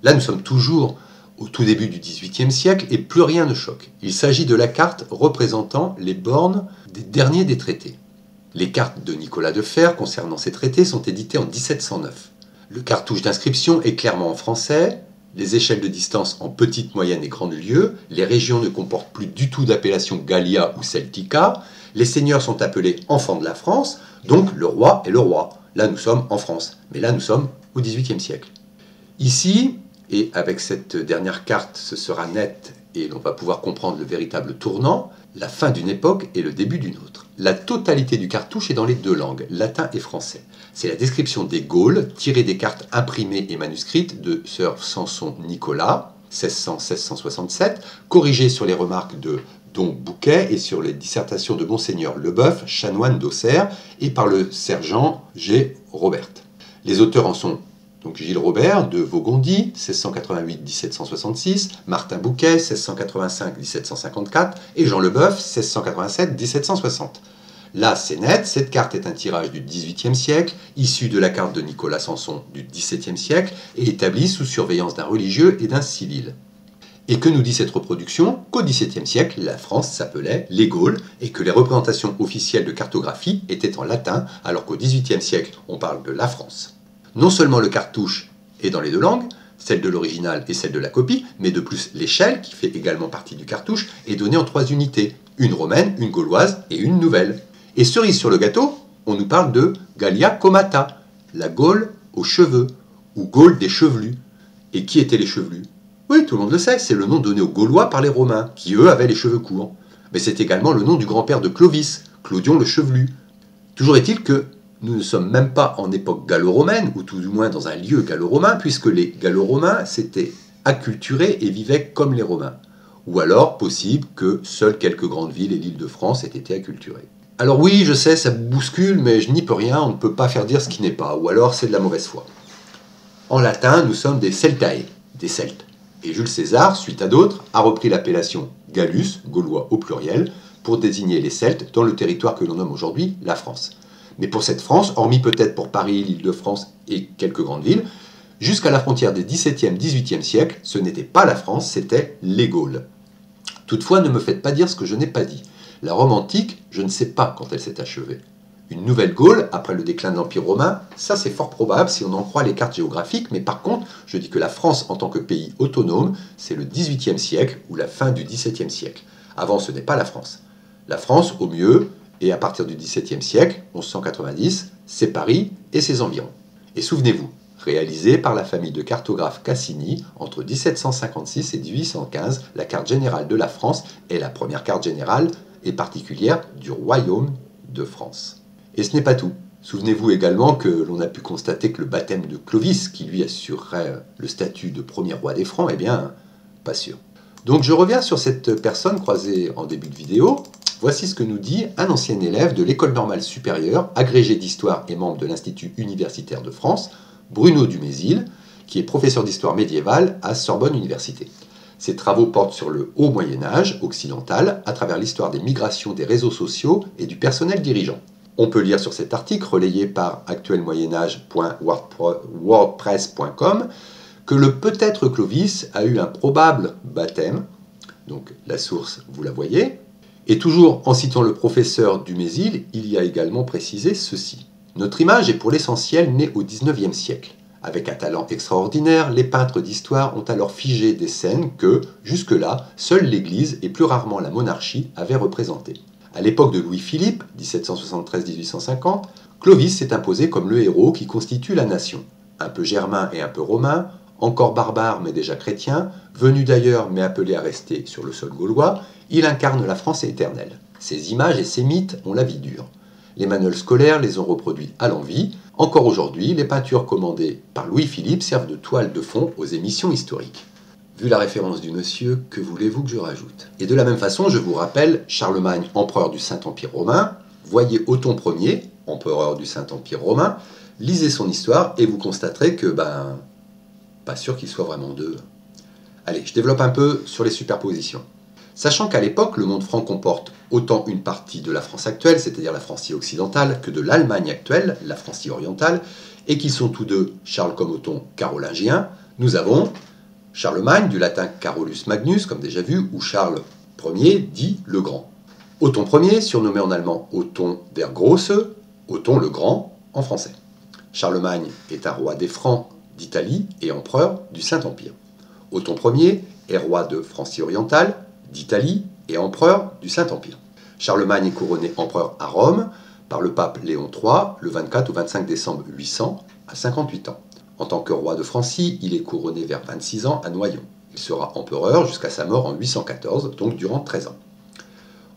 Là, nous sommes toujours au tout début du XVIIIe siècle et plus rien ne choque. Il s'agit de la carte représentant les bornes des derniers des traités. Les cartes de Nicolas de Fer concernant ces traités sont éditées en 1709. Le cartouche d'inscription est clairement en français, les échelles de distance en petite, moyenne et grande lieues, les régions ne comportent plus du tout d'appellation Gallia ou Celtica, les seigneurs sont appelés enfants de la France, donc le roi est le roi. Là nous sommes en France, mais là nous sommes au XVIIIe siècle. Ici, et avec cette dernière carte ce sera net et l'on va pouvoir comprendre le véritable tournant, la fin d'une époque et le début d'une autre. La totalité du cartouche est dans les deux langues, latin et français. C'est la description des Gaules, tirée des cartes imprimées et manuscrites de Sir Sanson Nicolas, 1600-1667, corrigée sur les remarques de Don Bouquet et sur les dissertations de Monseigneur Leboeuf, chanoine d'Auxerre, et par le sergent G. Robert. Les auteurs en sont donc Gilles Robert de Vaugondy, 1688-1766, Martin Bouquet, 1685-1754, et Jean Leboeuf, 1687-1760. Là, c'est net, cette carte est un tirage du XVIIIe siècle, issu de la carte de Nicolas Sanson du XVIIe siècle, et établie sous surveillance d'un religieux et d'un civil. Et que nous dit cette reproduction? Qu'au XVIIe siècle, la France s'appelait les Gaules et que les représentations officielles de cartographie étaient en latin, alors qu'au XVIIIe siècle, on parle de la France. Non seulement le cartouche est dans les deux langues, celle de l'original et celle de la copie, mais de plus l'échelle, qui fait également partie du cartouche, est donnée en 3 unités, une romaine, une gauloise et une nouvelle. Et cerise sur le gâteau, on nous parle de Gallia Comata, la Gaule aux cheveux, ou Gaule des chevelus. Et qui étaient les chevelus? Oui, tout le monde le sait, c'est le nom donné aux Gaulois par les Romains, qui eux avaient les cheveux courts. Mais c'est également le nom du grand-père de Clovis, Clodion le chevelu. Toujours est-il que nous ne sommes même pas en époque gallo-romaine, ou tout du moins dans un lieu gallo-romain, puisque les gallo-romains s'étaient acculturés et vivaient comme les Romains. Ou alors, possible que seules quelques grandes villes et l'Île-de-France aient été acculturées. Alors oui, je sais, ça bouscule, mais je n'y peux rien, on ne peut pas faire dire ce qui n'est pas, ou alors c'est de la mauvaise foi. En latin, nous sommes des Celtae, des Celtes. Et Jules César, suite à d'autres, a repris l'appellation Gallus, gaulois au pluriel, pour désigner les Celtes dans le territoire que l'on nomme aujourd'hui la France. Mais pour cette France, hormis peut-être pour Paris, l'Île-de-France et quelques grandes villes, jusqu'à la frontière des XVIIe, XVIIIe siècles, ce n'était pas la France, c'était les Gaules. Toutefois, ne me faites pas dire ce que je n'ai pas dit. La Rome antique, je ne sais pas quand elle s'est achevée. Une nouvelle Gaule, après le déclin de l'Empire romain, ça c'est fort probable si on en croit les cartes géographiques, mais par contre, je dis que la France en tant que pays autonome, c'est le XVIIIe siècle ou la fin du XVIIe siècle. Avant, ce n'est pas la France. La France, au mieux, et à partir du XVIIe siècle, 1190, c'est Paris et ses environs. Et souvenez-vous, réalisé par la famille de cartographes Cassini, entre 1756 et 1815, la carte générale de la France est la première carte générale et particulière du royaume de France. Et ce n'est pas tout. Souvenez-vous également que l'on a pu constater que le baptême de Clovis, qui lui assurerait le statut de premier roi des Francs, eh bien, pas sûr. Donc je reviens sur cette personne croisée en début de vidéo. Voici ce que nous dit un ancien élève de l'École normale supérieure, agrégé d'histoire et membre de l'Institut universitaire de France, Bruno Dumézil, qui est professeur d'histoire médiévale à Sorbonne Université. Ses travaux portent sur le haut Moyen-Âge occidental, à travers l'histoire des migrations des réseaux sociaux et du personnel dirigeant. On peut lire sur cet article, relayé par actuelmoyenage.wordpress.com, que le peut-être Clovis a eu un probable baptême, donc la source, vous la voyez, et toujours en citant le professeur Dumézil, il y a également précisé ceci. Notre image est pour l'essentiel née au XIXe siècle. Avec un talent extraordinaire, les peintres d'histoire ont alors figé des scènes que, jusque-là, seule l'Église et plus rarement la monarchie avaient représentées. À l'époque de Louis-Philippe, 1773-1850, Clovis s'est imposé comme le héros qui constitue la nation. Un peu germain et un peu romain, encore barbare mais déjà chrétien, venu d'ailleurs mais appelé à rester sur le sol gaulois, il incarne la France éternelle. Ces images et ces mythes ont la vie dure. Les manuels scolaires les ont reproduits à l'envi. Encore aujourd'hui, les peintures commandées par Louis-Philippe servent de toile de fond aux émissions historiques. Vu la référence du monsieur, que voulez-vous que je rajoute? Et de la même façon, je vous rappelle Charlemagne, empereur du Saint-Empire romain. Voyez Othon Ier, empereur du Saint-Empire romain. Lisez son histoire et vous constaterez que, pas sûr qu'il soit vraiment deux. Allez, je développe un peu sur les superpositions. Sachant qu'à l'époque, le monde franc comporte autant une partie de la France actuelle, c'est-à-dire la Francie occidentale, que de l'Allemagne actuelle, la Francie orientale, et qu'ils sont tous deux, Charles comme Othon, carolingiens, nous avons Charlemagne, du latin Carolus Magnus, comme déjà vu, ou Charles Ier, dit le Grand. Othon Ier, surnommé en allemand Othon der Grosse, Othon le Grand en français. Charlemagne est un roi des Francs d'Italie et empereur du Saint-Empire. Othon Ier est roi de Francie orientale, d'Italie et empereur du Saint-Empire. Charlemagne est couronné empereur à Rome par le pape Léon III le 24 au 25 décembre 800 à 58 ans. En tant que roi de Francie, il est couronné vers 26 ans à Noyon. Il sera empereur jusqu'à sa mort en 814, donc durant 13 ans.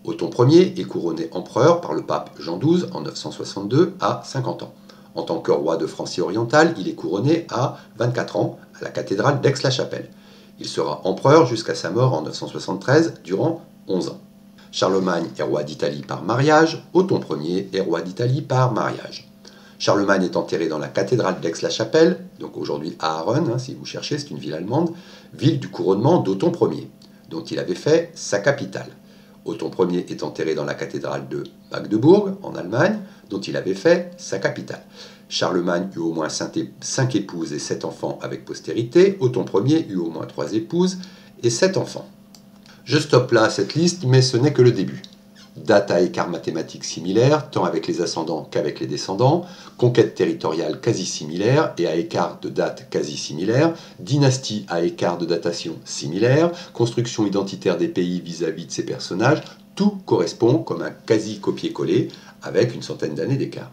Othon Ier est couronné empereur par le pape Jean XII en 962 à 50 ans. En tant que roi de Francie orientale, il est couronné à 24 ans à la cathédrale d'Aix-la-Chapelle. Il sera empereur jusqu'à sa mort en 973, durant 11 ans. Charlemagne est roi d'Italie par mariage, Othon Ier est roi d'Italie par mariage. Charlemagne est enterré dans la cathédrale d'Aix-la-Chapelle, donc aujourd'hui à Aachen, si vous cherchez, c'est une ville allemande, ville du couronnement d'Othon Ier, dont il avait fait sa capitale. Othon Ier est enterré dans la cathédrale de Magdebourg, en Allemagne, dont il avait fait sa capitale. Charlemagne eut au moins 5 épouses et 7 enfants avec postérité, Othon Ier eut au moins 3 épouses et 7 enfants. Je stoppe là cette liste, mais ce n'est que le début. Date à écart mathématique similaire, tant avec les ascendants qu'avec les descendants, conquête territoriale quasi similaire et à écart de date quasi similaire, dynastie à écart de datation similaire, construction identitaire des pays vis-à-vis de ces personnages, tout correspond comme un quasi copier-coller avec une centaine d'années d'écart.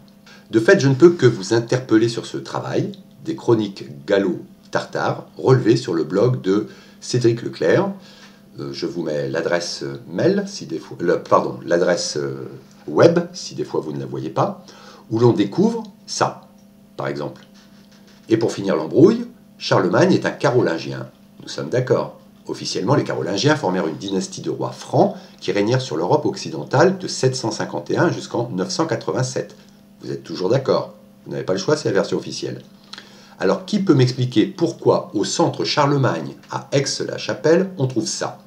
De fait, je ne peux que vous interpeller sur ce travail, des chroniques gallo-tartares, relevées sur le blog de Cédric Leclerc. Je vous mets l'adresse mail, l'adresse web, si des fois vous ne la voyez pas, où l'on découvre ça, par exemple. Et pour finir l'embrouille, Charlemagne est un carolingien. Nous sommes d'accord. Officiellement, les Carolingiens formèrent une dynastie de rois francs qui régnèrent sur l'Europe occidentale de 751 jusqu'en 987. Vous êtes toujours d'accord? Vous n'avez pas le choix, c'est la version officielle. Alors, qui peut m'expliquer pourquoi, au centre Charlemagne, à Aix-la-Chapelle, on trouve ça?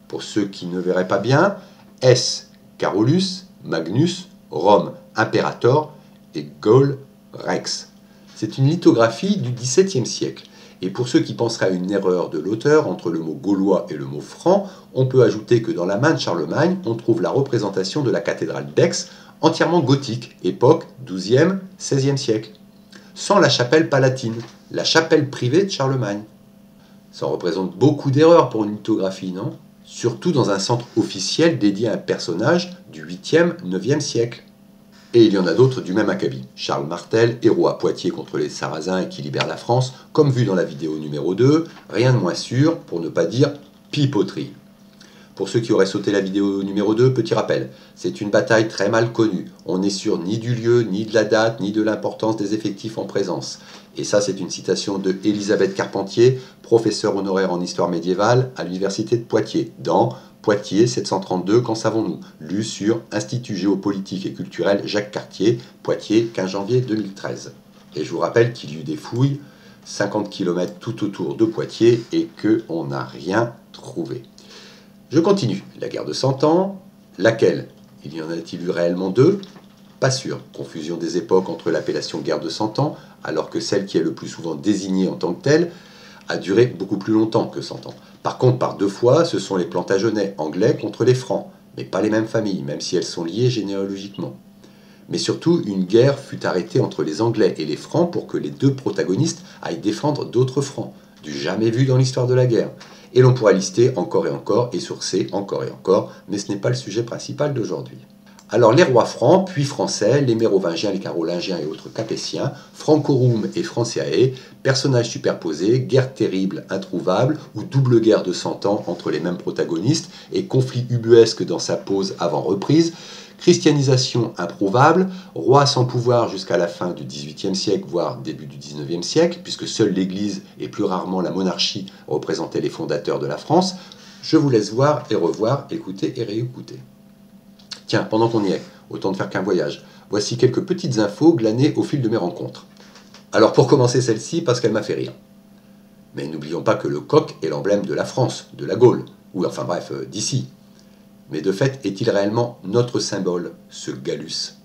Pour ceux qui ne verraient pas bien, S. Carolus, Magnus, Rome Imperator et Gaul Rex. C'est une lithographie du XVIIe siècle. Et pour ceux qui penseraient à une erreur de l'auteur entre le mot gaulois et le mot franc, on peut ajouter que dans la main de Charlemagne, on trouve la représentation de la cathédrale d'Aix, entièrement gothique, époque XIIe, XVIe siècle. Sans la chapelle palatine, la chapelle privée de Charlemagne. Ça représente beaucoup d'erreurs pour une lithographie, non? Surtout dans un centre officiel dédié à un personnage du 8e, 9e siècle. Et il y en a d'autres du même acabit. Charles Martel, héros à Poitiers contre les Sarrasins et qui libère la France, comme vu dans la vidéo numéro 2, rien de moins sûr, pour ne pas dire pipoterie. Pour ceux qui auraient sauté la vidéo numéro 2, petit rappel, c'est une bataille très mal connue. On n'est sûr ni du lieu, ni de la date, ni de l'importance des effectifs en présence. Et ça, c'est une citation de Elisabeth Carpentier, professeure honoraire en histoire médiévale à l'université de Poitiers, dans Poitiers 732, qu'en savons-nous? Lu sur Institut géopolitique et culturel Jacques Cartier, Poitiers, 15 janvier 2013. Et je vous rappelle qu'il y eut des fouilles, 50 km tout autour de Poitiers, et qu'on n'a rien trouvé. Je continue. La guerre de 100 ans, laquelle? Il y en a-t-il eu réellement deux? Pas sûr. Confusion des époques entre l'appellation guerre de 100 ans, alors que celle qui est le plus souvent désignée en tant que telle a duré beaucoup plus longtemps que 100 ans. Par contre, par deux fois, ce sont les Plantagenets anglais contre les Francs, mais pas les mêmes familles, même si elles sont liées généalogiquement. Mais surtout, une guerre fut arrêtée entre les Anglais et les Francs pour que les deux protagonistes aillent défendre d'autres Francs, du jamais vu dans l'histoire de la guerre. Et l'on pourra lister encore et sourcer encore et encore, mais ce n'est pas le sujet principal d'aujourd'hui. Alors les rois francs, puis français, les mérovingiens, les carolingiens et autres capétiens, Francorum et Franciae, personnages superposés, guerre terrible, introuvable, ou double guerre de 100 ans entre les mêmes protagonistes, et conflit ubuesque dans sa pose avant reprise, christianisation improuvable, roi sans pouvoir jusqu'à la fin du XVIIIe siècle, voire début du XIXe siècle, puisque seule l'Église et plus rarement la monarchie représentaient les fondateurs de la France. Je vous laisse voir et revoir, écouter et réécouter. Tiens, pendant qu'on y est, autant de faire qu'un voyage, voici quelques petites infos glanées au fil de mes rencontres. Alors pour commencer celle-ci, parce qu'elle m'a fait rire. Mais n'oublions pas que le coq est l'emblème de la France, de la Gaule, ou enfin bref, d'ici. Mais de fait, est-il réellement notre symbole, ce Gallus?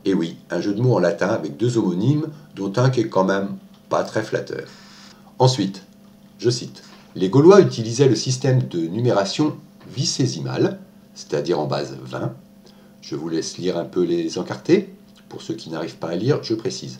Et oui, un jeu de mots en latin avec deux homonymes, dont un qui est quand même pas très flatteur. Ensuite, je cite, « Les Gaulois utilisaient le système de numération vicésimale, c'est-à-dire en base 20. Je vous laisse lire un peu les encartés. Pour ceux qui n'arrivent pas à lire, je précise.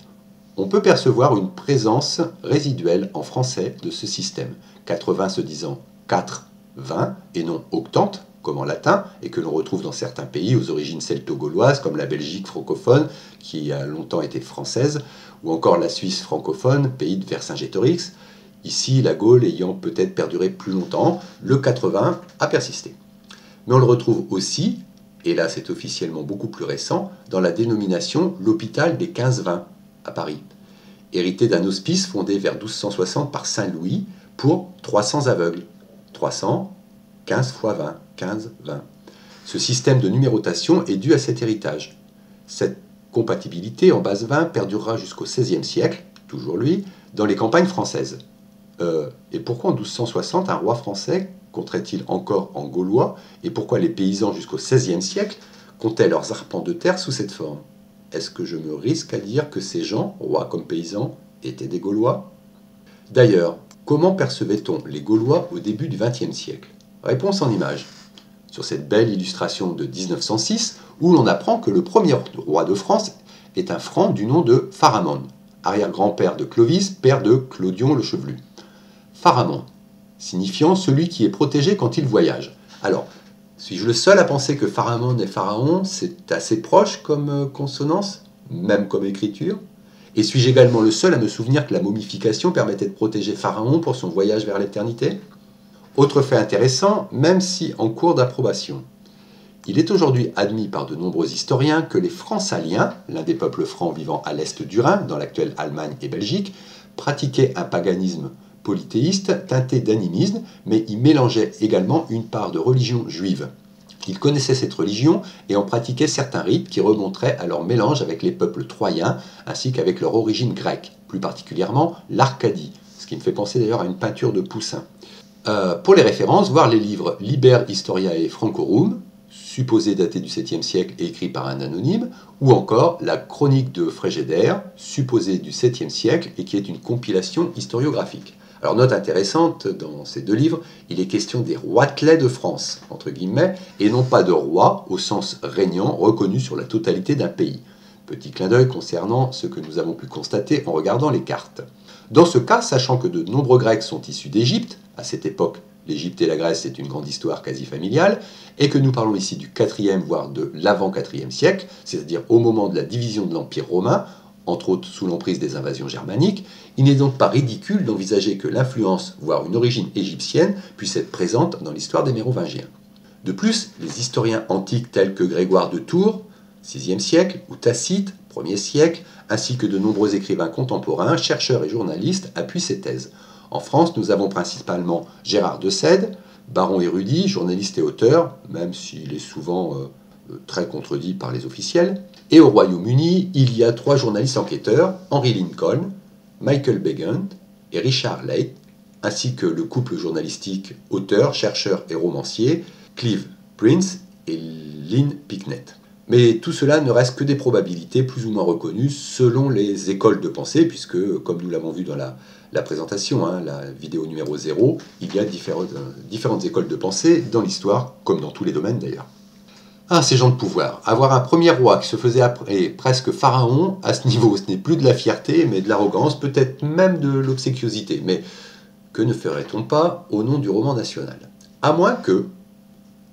On peut percevoir une présence résiduelle en français de ce système, 80 se disant 4, 20 et non octante, comme en latin, et que l'on retrouve dans certains pays aux origines celto-gauloises, comme la Belgique francophone, qui a longtemps été française, ou encore la Suisse francophone, pays de Vercingétorix. Ici, la Gaule ayant peut-être perduré plus longtemps, le 80 a persisté. Mais on le retrouve aussi, et là c'est officiellement beaucoup plus récent, dans la dénomination l'hôpital des 15-20 à Paris, hérité d'un hospice fondé vers 1260 par Saint Louis pour 300 aveugles. 300, 15 x 20, 15, 20. Ce système de numérotation est dû à cet héritage. Cette compatibilité en base 20 perdurera jusqu'au XVIe siècle, toujours lui, dans les campagnes françaises. Et pourquoi en 1260 un roi français compterait-il encore en gaulois, et pourquoi les paysans jusqu'au XVIe siècle comptaient leurs arpents de terre sous cette forme? Est-ce que je me risque à dire que ces gens, rois comme paysans, étaient des Gaulois? D'ailleurs, Comment percevait-on les Gaulois au début du XXe siècle? Réponse en images. Sur cette belle illustration de 1906, où l'on apprend que le premier roi de France est un Franc du nom de Pharamond, arrière-grand-père de Clovis, père de Clodion le Chevelu. Pharamond, signifiant celui qui est protégé quand il voyage. Alors, suis-je le seul à penser que Pharamond et Pharaon, c'est assez proche comme consonance, même comme écriture? Et suis-je également le seul à me souvenir que la momification permettait de protéger Pharaon pour son voyage vers l'éternité? Autre fait intéressant, même si en cours d'approbation. Il est aujourd'hui admis par de nombreux historiens que les Francs-Saliens, l'un des peuples francs vivant à l'est du Rhin, dans l'actuelle Allemagne et Belgique, pratiquaient un paganisme polythéiste teinté d'animisme, mais y mélangeaient également une part de religion juive. Ils connaissaient cette religion et en pratiquaient certains rites qui remonteraient à leur mélange avec les peuples troyens ainsi qu'avec leur origine grecque, plus particulièrement l'Arcadie, ce qui me fait penser d'ailleurs à une peinture de Poussin. Pour les références, voir les livres Liber Historiae Francorum, supposé daté du 7e siècle et écrit par un anonyme, ou encore la Chronique de Frégédère, supposée du 7e siècle et qui est une compilation historiographique. Alors, note intéressante, dans ces deux livres, il est question des roitelets de France, entre guillemets, et non pas de rois au sens régnant reconnu sur la totalité d'un pays. Petit clin d'œil concernant ce que nous avons pu constater en regardant les cartes. Dans ce cas, sachant que de nombreux Grecs sont issus d'Égypte, à cette époque, l'Égypte et la Grèce, c'est une grande histoire quasi familiale, et que nous parlons ici du 4e, voire de l'avant-4e siècle, c'est-à-dire au moment de la division de l'Empire romain, entre autres sous l'emprise des invasions germaniques, il n'est donc pas ridicule d'envisager que l'influence, voire une origine égyptienne, puisse être présente dans l'histoire des Mérovingiens. De plus, les historiens antiques tels que Grégoire de Tours, 6e siècle, ou Tacite, 1er siècle, ainsi que de nombreux écrivains contemporains, chercheurs et journalistes appuient ces thèses. En France, nous avons principalement Gérard de Sède, baron érudit, journaliste et auteur, même s'il est souvent très contredit par les officiels. Et au Royaume-Uni, il y a 3 journalistes enquêteurs, Henry Lincoln, Michael Begant et Richard Leigh, ainsi que le couple journalistique auteur, chercheur et romancier, Clive Prince et Lynn Picknett. Mais tout cela ne reste que des probabilités plus ou moins reconnues selon les écoles de pensée, puisque, comme nous l'avons vu dans la présentation, la vidéo numéro 0, il y a différentes écoles de pensée dans l'histoire, comme dans tous les domaines d'ailleurs. Ces gens de pouvoir. Avoir un premier roi qui se faisait appeler presque pharaon, à ce niveau, ce n'est plus de la fierté, mais de l'arrogance, peut-être même de l'obséquiosité. Mais que ne ferait-on pas au nom du roman national? À moins que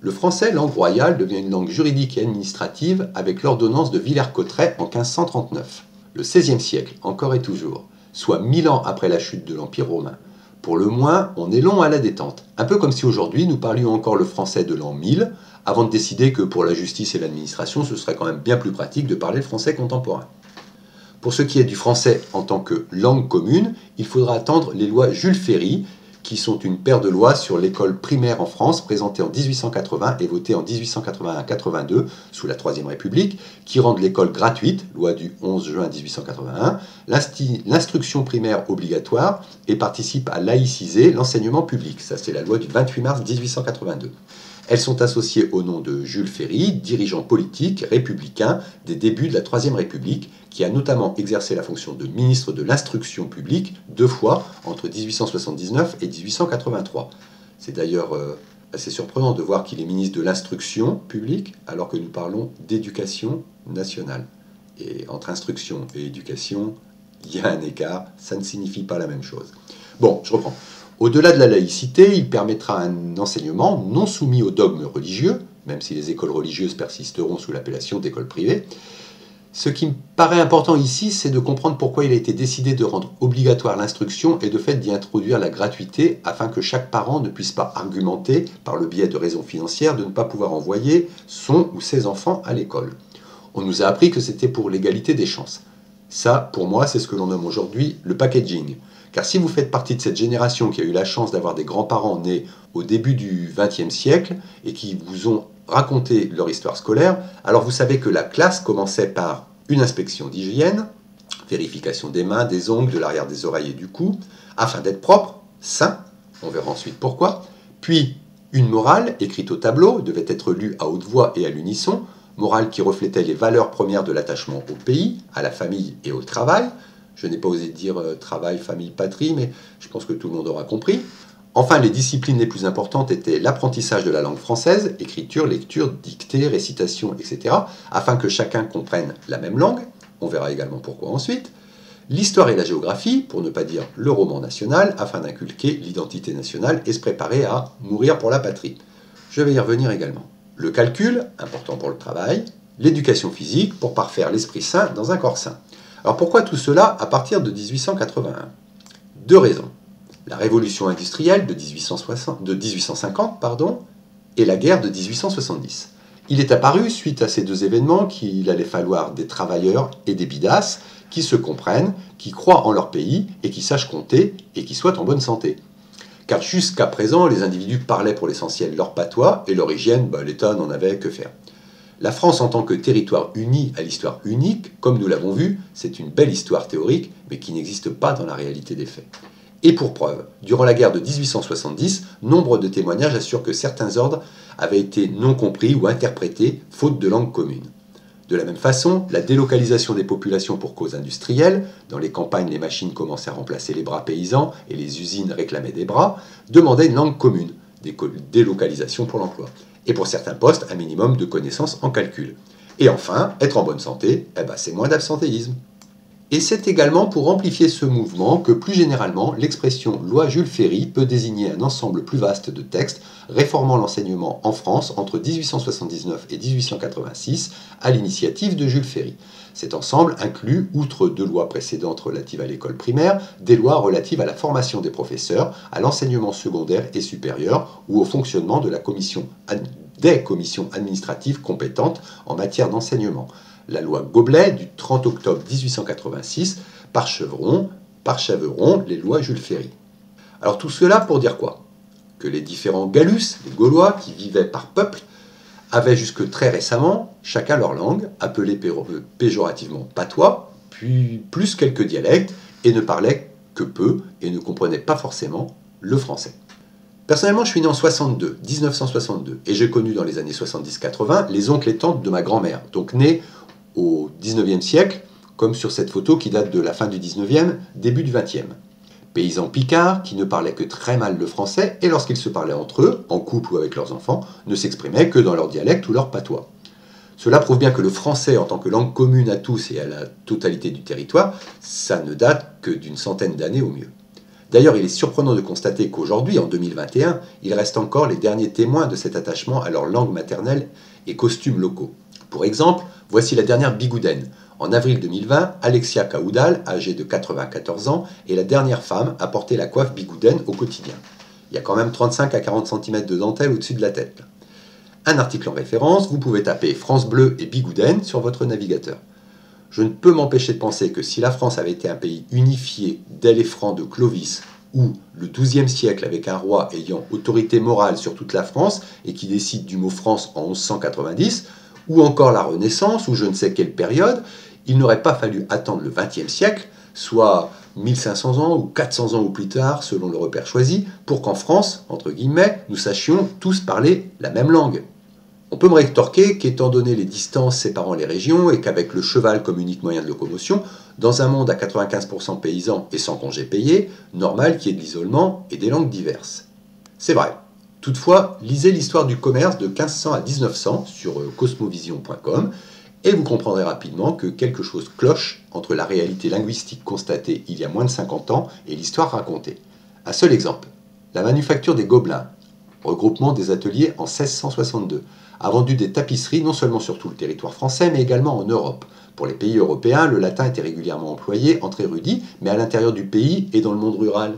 le français, langue royale, devienne une langue juridique et administrative avec l'ordonnance de Villers-Cotterêts en 1539. Le XVIe siècle, encore et toujours, soit 1000 ans après la chute de l'Empire romain. Pour le moins, on est long à la détente. Un peu comme si aujourd'hui nous parlions encore le français de l'an 1000, avant de décider que pour la justice et l'administration, ce serait quand même bien plus pratique de parler le français contemporain. Pour ce qui est du français en tant que langue commune, il faudra attendre les lois Jules Ferry, qui sont une paire de lois sur l'école primaire en France, présentées en 1880 et votées en 1881-82 sous la Troisième République, qui rendent l'école gratuite, loi du 11 juin 1881, l'instruction primaire obligatoire et participent à laïciser l'enseignement public. Ça, c'est la loi du 28 mars 1882. Elles sont associées au nom de Jules Ferry, dirigeant politique républicain des débuts de la Troisième République, qui a notamment exercé la fonction de ministre de l'Instruction publique 2 fois entre 1879 et 1883. C'est d'ailleurs assez surprenant de voir qu'il est ministre de l'Instruction publique alors que nous parlons d'éducation nationale. Et entre instruction et éducation, il y a un écart, ça ne signifie pas la même chose. Bon, je reprends. Au-delà de la laïcité, il permettra un enseignement non soumis aux dogmes religieux, même si les écoles religieuses persisteront sous l'appellation d'écoles privées. Ce qui me paraît important ici, c'est de comprendre pourquoi il a été décidé de rendre obligatoire l'instruction et de fait d'y introduire la gratuité afin que chaque parent ne puisse pas argumenter, par le biais de raisons financières, de ne pas pouvoir envoyer son ou ses enfants à l'école. On nous a appris que c'était pour l'égalité des chances. Ça, pour moi, c'est ce que l'on nomme aujourd'hui le packaging. Car si vous faites partie de cette génération qui a eu la chance d'avoir des grands-parents nés au début du XXe siècle et qui vous ont raconté leur histoire scolaire, alors vous savez que la classe commençait par une inspection d'hygiène, vérification des mains, des ongles, de l'arrière des oreilles et du cou, afin d'être propre, sain, on verra ensuite pourquoi, puis une morale écrite au tableau, devait être lue à haute voix et à l'unisson, morale qui reflétait les valeurs premières de l'attachement au pays, à la famille et au travail, Je n'ai pas osé dire travail, famille, patrie, mais je pense que tout le monde aura compris. Enfin, les disciplines les plus importantes étaient l'apprentissage de la langue française, écriture, lecture, dictée, récitation, etc., afin que chacun comprenne la même langue. On verra également pourquoi ensuite. L'histoire et la géographie, pour ne pas dire le roman national, afin d'inculquer l'identité nationale et se préparer à mourir pour la patrie. Je vais y revenir également. Le calcul, important pour le travail. L'éducation physique, pour parfaire l'esprit sain dans un corps sain. Alors pourquoi tout cela à partir de 1881 ? Deux raisons. La révolution industrielle de 1850 et la guerre de 1870. Il est apparu, suite à ces deux événements, qu'il allait falloir des travailleurs et des bidasses qui se comprennent, qui croient en leur pays et qui sachent compter et qui soient en bonne santé. Car jusqu'à présent, les individus parlaient pour l'essentiel leur patois et leur hygiène, l'État n'en avait que faire. La France en tant que territoire uni à l'histoire unique, comme nous l'avons vu, c'est une belle histoire théorique, mais qui n'existe pas dans la réalité des faits. Et pour preuve, durant la guerre de 1870, nombre de témoignages assurent que certains ordres avaient été non compris ou interprétés faute de langue commune. De la même façon, la délocalisation des populations pour cause industrielle, dans les campagnes les machines commençaient à remplacer les bras paysans et les usines réclamaient des bras, demandait une langue commune, délocalisation pour l'emploi. Et pour certains postes, un minimum de connaissances en calcul. Et enfin, être en bonne santé, c'est moins d'absentéisme. Et c'est également pour amplifier ce mouvement que plus généralement, l'expression loi Jules Ferry peut désigner un ensemble plus vaste de textes réformant l'enseignement en France entre 1879 et 1886 à l'initiative de Jules Ferry. Cet ensemble inclut, outre deux lois précédentes relatives à l'école primaire, des lois relatives à la formation des professeurs, à l'enseignement secondaire et supérieur ou au fonctionnement de des commissions administratives compétentes en matière d'enseignement. La loi Goblet du 30 octobre 1886 parcheveront les lois Jules Ferry. Alors tout cela pour dire quoi ? Que les différents Gallus, les Gaulois qui vivaient par peuple, avaient jusque très récemment chacun leur langue, appelée péjorativement patois, puis plus quelques dialectes, et ne parlaient que peu et ne comprenaient pas forcément le français. Personnellement, je suis né en 1962, et j'ai connu dans les années 70-80 les oncles et tantes de ma grand-mère, donc nés au 19e siècle, comme sur cette photo qui date de la fin du 19e, début du 20e. Paysans picards qui ne parlaient que très mal le français et lorsqu'ils se parlaient entre eux, en couple ou avec leurs enfants, ne s'exprimaient que dans leur dialecte ou leur patois. Cela prouve bien que le français en tant que langue commune à tous et à la totalité du territoire, ça ne date que d'une centaine d'années au mieux. D'ailleurs, il est surprenant de constater qu'aujourd'hui, en 2021, il reste encore les derniers témoins de cet attachement à leur langue maternelle et costumes locaux. Pour exemple, voici la dernière bigoudaine. En avril 2020, Alexia Kaoudal, âgée de 94 ans, est la dernière femme à porter la coiffe bigoudaine au quotidien. Il y a quand même 35 à 40 cm de dentelle au-dessus de la tête. Un article en référence, vous pouvez taper France Bleu et bigoudaine sur votre navigateur. Je ne peux m'empêcher de penser que si la France avait été un pays unifié dès les francs de Clovis, ou le XIIe siècle avec un roi ayant autorité morale sur toute la France et qui décide du mot France en 1190, ou encore la Renaissance, ou je ne sais quelle période, il n'aurait pas fallu attendre le XXe siècle, soit 1500 ans ou 400 ans ou plus tard, selon le repère choisi, pour qu'en France, entre guillemets, nous sachions tous parler la même langue. On peut me rétorquer qu'étant donné les distances séparant les régions et qu'avec le cheval comme unique moyen de locomotion, dans un monde à 95% paysan et sans congés payés, normal qu'il y ait de l'isolement et des langues diverses. C'est vrai. Toutefois, lisez l'histoire du commerce de 1500 à 1900 sur cosmovision.com et vous comprendrez rapidement que quelque chose cloche entre la réalité linguistique constatée il y a moins de 50 ans et l'histoire racontée. Un seul exemple. La manufacture des Gobelins, regroupement des ateliers en 1662, a vendu des tapisseries non seulement sur tout le territoire français mais également en Europe. Pour les pays européens, le latin était régulièrement employé entre érudits, mais à l'intérieur du pays et dans le monde rural.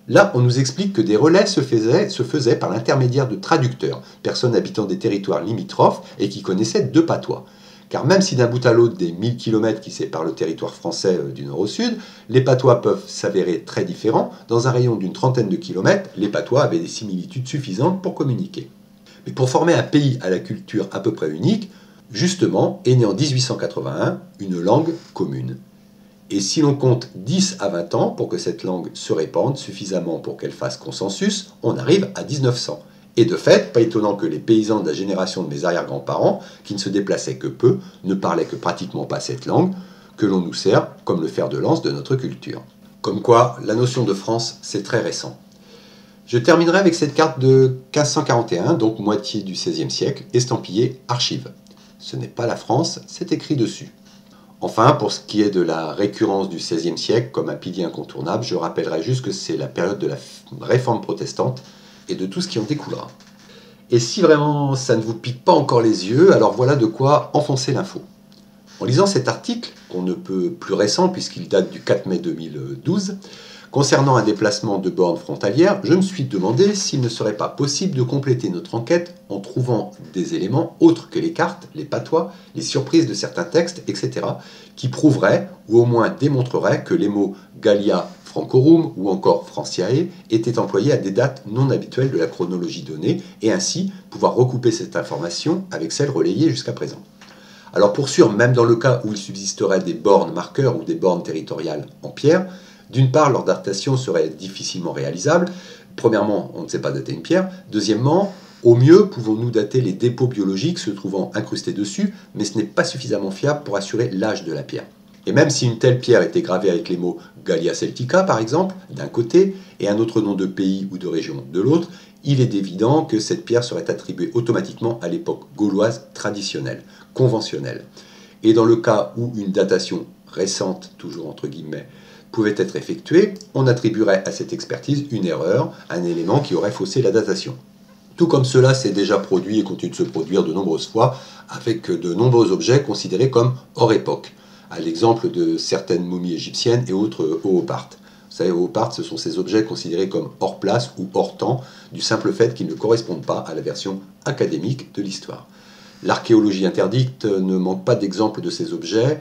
Là, on nous explique que des relais se faisaient par l'intermédiaire de traducteurs, personnes habitant des territoires limitrophes et qui connaissaient deux patois. Car même si d'un bout à l'autre des 1000 km qui séparent le territoire français du nord au sud, les patois peuvent s'avérer très différents, dans un rayon d'une trentaine de kilomètres, les patois avaient des similitudes suffisantes pour communiquer. Mais pour former un pays à la culture à peu près unique, justement, est née en 1881 une langue commune. Et si l'on compte 10 à 20 ans pour que cette langue se répande suffisamment pour qu'elle fasse consensus, on arrive à 1900. Et de fait, pas étonnant que les paysans de la génération de mes arrière-grands-parents, qui ne se déplaçaient que peu, ne parlaient que pratiquement pas cette langue, que l'on nous sert comme le fer de lance de notre culture. Comme quoi, la notion de France, c'est très récent. Je terminerai avec cette carte de 1541, donc moitié du XVIe siècle, estampillée Archives. Ce n'est pas la France, c'est écrit dessus. Enfin, pour ce qui est de la récurrence du XVIe siècle comme un pilier incontournable, je rappellerai juste que c'est la période de la réforme protestante et de tout ce qui en découlera. Et si vraiment ça ne vous pique pas encore les yeux, alors voilà de quoi enfoncer l'info. En lisant cet article, qu'on ne peut plus récent puisqu'il date du 4 mai 2012, concernant un déplacement de bornes frontalières, je me suis demandé s'il ne serait pas possible de compléter notre enquête en trouvant des éléments autres que les cartes, les patois, les surprises de certains textes, etc., qui prouveraient ou au moins démontreraient que les mots Gallia Francorum ou encore Franciae étaient employés à des dates non habituelles de la chronologie donnée et ainsi pouvoir recouper cette information avec celle relayée jusqu'à présent. Alors pour sûr, même dans le cas où il subsisterait des bornes marqueurs ou des bornes territoriales en pierre, d'une part, leur datation serait difficilement réalisable. Premièrement, on ne sait pas dater une pierre. Deuxièmement, au mieux, pouvons-nous dater les dépôts biologiques se trouvant incrustés dessus, mais ce n'est pas suffisamment fiable pour assurer l'âge de la pierre. Et même si une telle pierre était gravée avec les mots Gallia Celtica, par exemple, d'un côté, et un autre nom de pays ou de région de l'autre, il est évident que cette pierre serait attribuée automatiquement à l'époque gauloise traditionnelle, conventionnelle. Et dans le cas où une datation récente, toujours entre guillemets, pouvait être effectuée, on attribuerait à cette expertise une erreur, un élément qui aurait faussé la datation. Tout comme cela s'est déjà produit et continue de se produire de nombreuses fois avec de nombreux objets considérés comme hors époque, à l'exemple de certaines momies égyptiennes et autres oopartes. Vous savez, oopartes, ce sont ces objets considérés comme hors place ou hors temps, du simple fait qu'ils ne correspondent pas à la version académique de l'histoire. L'archéologie interdite ne manque pas d'exemples de ces objets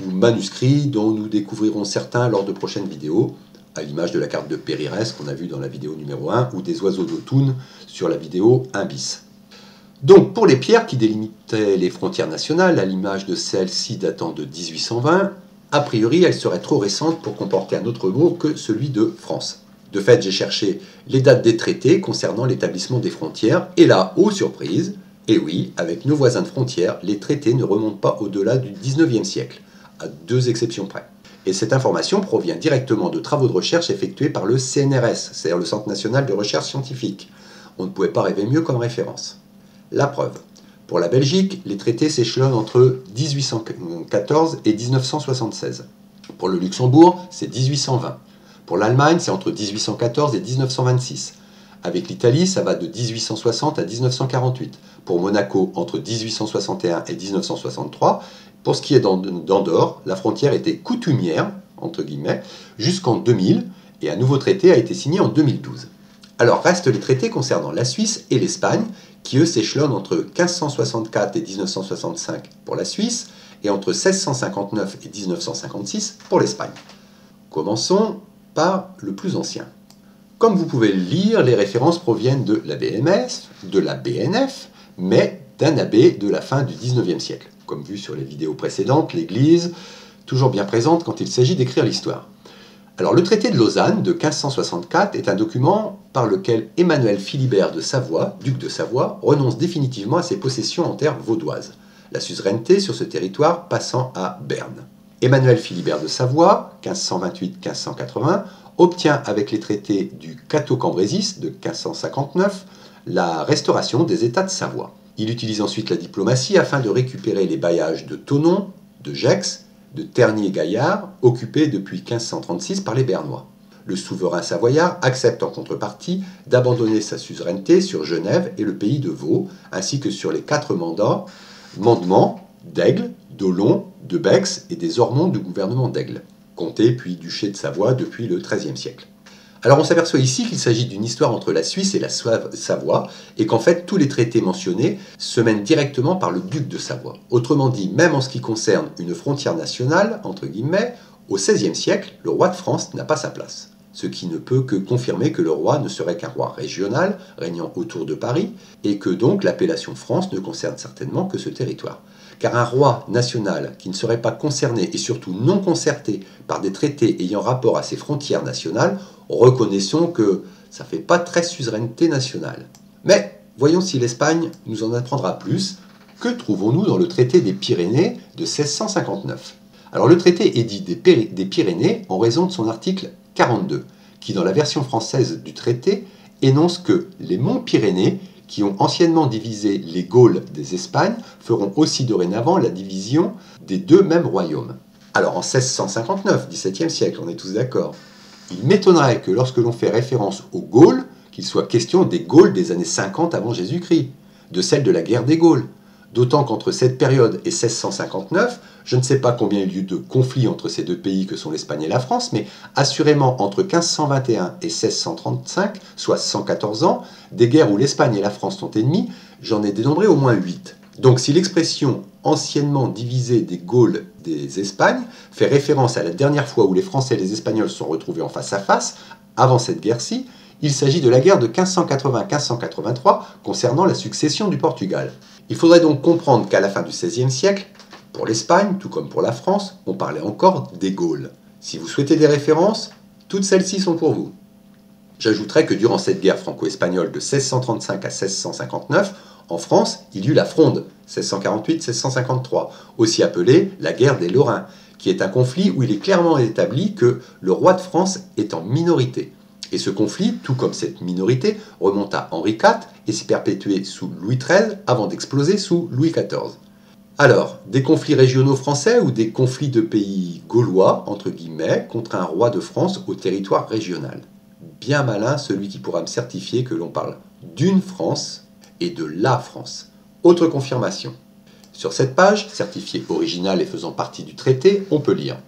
ou manuscrits dont nous découvrirons certains lors de prochaines vidéos, à l'image de la carte de Périres qu'on a vue dans la vidéo numéro 1 ou des oiseaux d'Autun sur la vidéo 1 bis. Donc pour les pierres qui délimitaient les frontières nationales, à l'image de celle-ci datant de 1820, a priori elles seraient trop récentes pour comporter un autre mot que celui de France. De fait, j'ai cherché les dates des traités concernant l'établissement des frontières, et là, ô surprise, et oui, avec nos voisins de frontières, les traités ne remontent pas au-delà du 19e siècle, à 2 exceptions près. Et cette information provient directement de travaux de recherche effectués par le CNRS, c'est-à-dire le Centre national de recherche scientifique. On ne pouvait pas rêver mieux comme référence. La preuve. Pour la Belgique, les traités s'échelonnent entre 1814 et 1976. Pour le Luxembourg, c'est 1820. Pour l'Allemagne, c'est entre 1814 et 1926. Avec l'Italie, ça va de 1860 à 1948. Pour Monaco, entre 1861 et 1963. Pour ce qui est d'Andorre, la frontière était coutumière, entre guillemets, jusqu'en 2000, et un nouveau traité a été signé en 2012. Alors restent les traités concernant la Suisse et l'Espagne, qui eux s'échelonnent entre 1564 et 1965 pour la Suisse, et entre 1659 et 1956 pour l'Espagne. Commençons par le plus ancien. Comme vous pouvez le lire, les références proviennent de la BMS, de la BNF, mais d'un abbé de la fin du 19e siècle. Comme vu sur les vidéos précédentes, l'Église, toujours bien présente quand il s'agit d'écrire l'histoire. Alors le traité de Lausanne de 1564 est un document par lequel Emmanuel Philibert de Savoie, duc de Savoie, renonce définitivement à ses possessions en terre vaudoise, la suzeraineté sur ce territoire passant à Berne. Emmanuel Philibert de Savoie, 1528-1580, obtient avec les traités du Cateau-Cambrésis de 1559 la restauration des États de Savoie. Il utilise ensuite la diplomatie afin de récupérer les bailliages de Thonon, de Gex, de Ternier-Gaillard, occupés depuis 1536 par les Bernois. Le souverain savoyard accepte en contrepartie d'abandonner sa suzeraineté sur Genève et le pays de Vaud, ainsi que sur les 4 mandements d'Aigle, d'Olon, de Bex et des Ormonts du gouvernement d'Aigle, comté puis duché de Savoie depuis le XIIIe siècle. Alors on s'aperçoit ici qu'il s'agit d'une histoire entre la Suisse et la Savoie, et qu'en fait tous les traités mentionnés se mènent directement par le duc de Savoie. Autrement dit, même en ce qui concerne une frontière nationale, entre guillemets, au XVIe siècle, le roi de France n'a pas sa place. Ce qui ne peut que confirmer que le roi ne serait qu'un roi régional, régnant autour de Paris, et que donc l'appellation France ne concerne certainement que ce territoire. Car un roi national qui ne serait pas concerné et surtout non concerté par des traités ayant rapport à ses frontières nationales, reconnaissons que ça ne fait pas très suzeraineté nationale. Mais voyons si l'Espagne nous en apprendra plus. Que trouvons-nous dans le traité des Pyrénées de 1659 ? Alors le traité est dit des Pyrénées en raison de son article 42, qui dans la version française du traité énonce que les monts Pyrénées, qui ont anciennement divisé les Gaules des Espagnes, feront aussi dorénavant la division des deux mêmes royaumes. Alors en 1659, XVIIe siècle, on est tous d'accord, il m'étonnerait que lorsque l'on fait référence aux Gaules, qu'il soit question des Gaules des années 50 avant Jésus-Christ, de celle de la guerre des Gaules. D'autant qu'entre cette période et 1659, je ne sais pas combien il y a eu de conflits entre ces deux pays que sont l'Espagne et la France, mais assurément entre 1521 et 1635, soit 114 ans, des guerres où l'Espagne et la France sont ennemis, j'en ai dénombré au moins 8. Donc si l'expression anciennement divisée des Gaules des Espagnes fait référence à la dernière fois où les Français et les Espagnols se sont retrouvés en face à face, avant cette guerre-ci, il s'agit de la guerre de 1580-1583 concernant la succession du Portugal. Il faudrait donc comprendre qu'à la fin du XVIe siècle, pour l'Espagne, tout comme pour la France, on parlait encore des Gaules. Si vous souhaitez des références, toutes celles-ci sont pour vous. J'ajouterai que durant cette guerre franco-espagnole de 1635 à 1659, en France, il y eut la Fronde, 1648-1653, aussi appelée la guerre des Lorrains, qui est un conflit où il est clairement établi que le roi de France est en minorité. Et ce conflit, tout comme cette minorité, remonte à Henri IV et s'est perpétué sous Louis XIII avant d'exploser sous Louis XIV. Alors, des conflits régionaux français ou des conflits de pays gaulois, entre guillemets, contre un roi de France au territoire régional. Bien malin celui qui pourra me certifier que l'on parle d'une France et de la France. Autre confirmation. Sur cette page, certifiée originale et faisant partie du traité, on peut lire: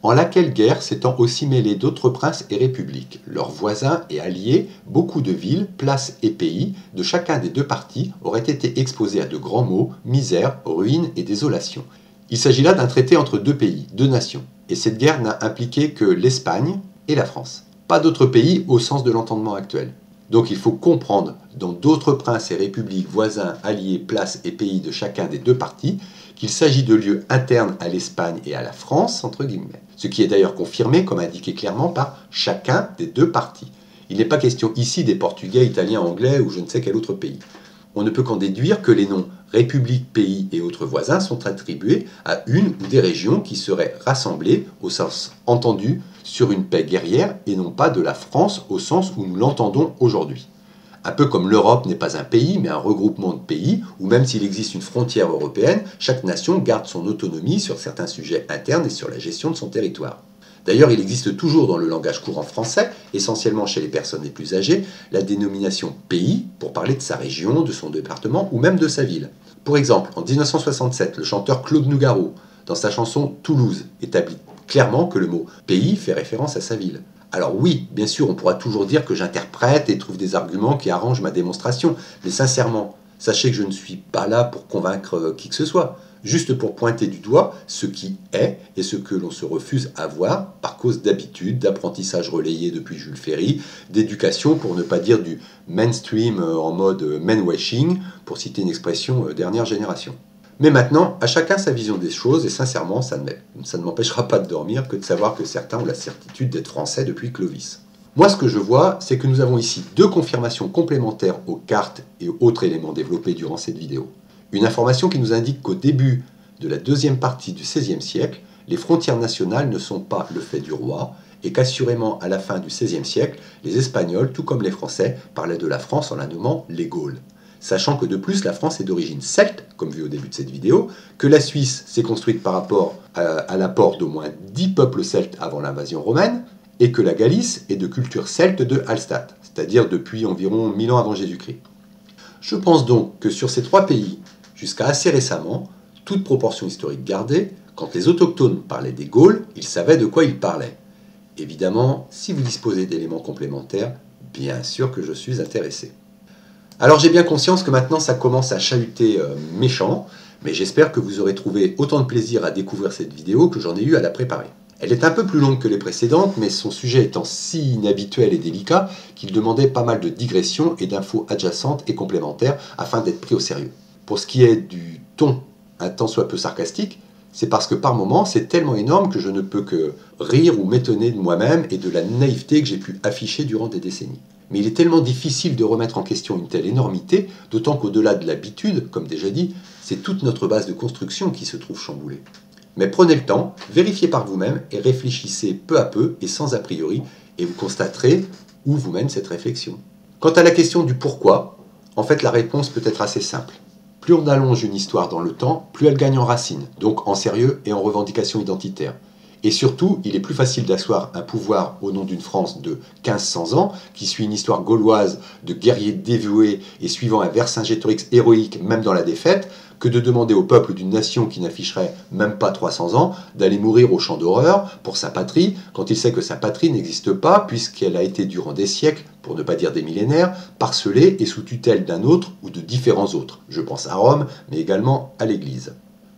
en laquelle guerre s'étant aussi mêlés d'autres princes et républiques, leurs voisins et alliés, beaucoup de villes, places et pays, de chacun des deux partis, auraient été exposés à de grands maux, misères, ruines et désolations. Il s'agit là d'un traité entre deux pays, deux nations, et cette guerre n'a impliqué que l'Espagne et la France. Pas d'autres pays au sens de l'entendement actuel. Donc il faut comprendre dans d'autres princes et républiques voisins, alliés, places et pays de chacun des deux partis, qu'il s'agit de lieux internes à l'Espagne et à la France, entre guillemets. Ce qui est d'ailleurs confirmé, comme indiqué clairement, par chacun des deux partis. Il n'est pas question ici des Portugais, Italiens, Anglais ou je ne sais quel autre pays. On ne peut qu'en déduire que les noms République, pays et autres voisins sont attribués à une ou des régions qui seraient rassemblées, au sens entendu, sur une paix guerrière et non pas de la France au sens où nous l'entendons aujourd'hui. Un peu comme l'Europe n'est pas un pays, mais un regroupement de pays, où même s'il existe une frontière européenne, chaque nation garde son autonomie sur certains sujets internes et sur la gestion de son territoire. D'ailleurs, il existe toujours dans le langage courant français, essentiellement chez les personnes les plus âgées, la dénomination pays pour parler de sa région, de son département ou même de sa ville. Pour exemple, en 1967, le chanteur Claude Nougaro, dans sa chanson Toulouse, établit clairement que le mot pays fait référence à sa ville. Alors oui, bien sûr, on pourra toujours dire que j'interprète et trouve des arguments qui arrangent ma démonstration, mais sincèrement, sachez que je ne suis pas là pour convaincre qui que ce soit, juste pour pointer du doigt ce qui est et ce que l'on se refuse à voir par cause d'habitude, d'apprentissage relayé depuis Jules Ferry, d'éducation pour ne pas dire du mainstream en mode man-washing, pour citer une expression dernière génération. Mais maintenant, à chacun sa vision des choses, et sincèrement, ça ne m'empêchera pas de dormir que de savoir que certains ont la certitude d'être français depuis Clovis. Moi, ce que je vois, c'est que nous avons ici deux confirmations complémentaires aux cartes et autres éléments développés durant cette vidéo. Une information qui nous indique qu'au début de la deuxième partie du XVIe siècle, les frontières nationales ne sont pas le fait du roi, et qu'assurément, à la fin du XVIe siècle, les Espagnols, tout comme les Français, parlaient de la France en la nommant les Gaules. Sachant que de plus la France est d'origine celte, comme vu au début de cette vidéo, que la Suisse s'est construite par rapport à l'apport d'au moins 10 peuples celtes avant l'invasion romaine, et que la Galice est de culture celte de Hallstatt, c'est-à-dire depuis environ 1000 ans avant Jésus-Christ. Je pense donc que sur ces trois pays, jusqu'à assez récemment, toute proportion historique gardée, quand les autochtones parlaient des Gaules, ils savaient de quoi ils parlaient. Évidemment, si vous disposez d'éléments complémentaires, bien sûr que je suis intéressé. Alors j'ai bien conscience que maintenant ça commence à chahuter méchant, mais j'espère que vous aurez trouvé autant de plaisir à découvrir cette vidéo que j'en ai eu à la préparer. Elle est un peu plus longue que les précédentes, mais son sujet étant si inhabituel et délicat qu'il demandait pas mal de digressions et d'infos adjacentes et complémentaires afin d'être pris au sérieux. Pour ce qui est du ton, un tant soit peu sarcastique, c'est parce que par moments c'est tellement énorme que je ne peux que rire ou m'étonner de moi-même et de la naïveté que j'ai pu afficher durant des décennies. Mais il est tellement difficile de remettre en question une telle énormité, d'autant qu'au-delà de l'habitude, comme déjà dit, c'est toute notre base de construction qui se trouve chamboulée. Mais prenez le temps, vérifiez par vous-même et réfléchissez peu à peu et sans a priori, et vous constaterez où vous mène cette réflexion. Quant à la question du pourquoi, en fait la réponse peut être assez simple. Plus on allonge une histoire dans le temps, plus elle gagne en racines, donc en sérieux et en revendication identitaire. Et surtout, il est plus facile d'asseoir un pouvoir au nom d'une France de 1500 ans, qui suit une histoire gauloise de guerriers dévoués et suivant un Vercingétorix héroïque même dans la défaite, que de demander au peuple d'une nation qui n'afficherait même pas 300 ans d'aller mourir au champ d'horreur pour sa patrie, quand il sait que sa patrie n'existe pas puisqu'elle a été durant des siècles, pour ne pas dire des millénaires, parcelée et sous tutelle d'un autre ou de différents autres. Je pense à Rome, mais également à l'Église.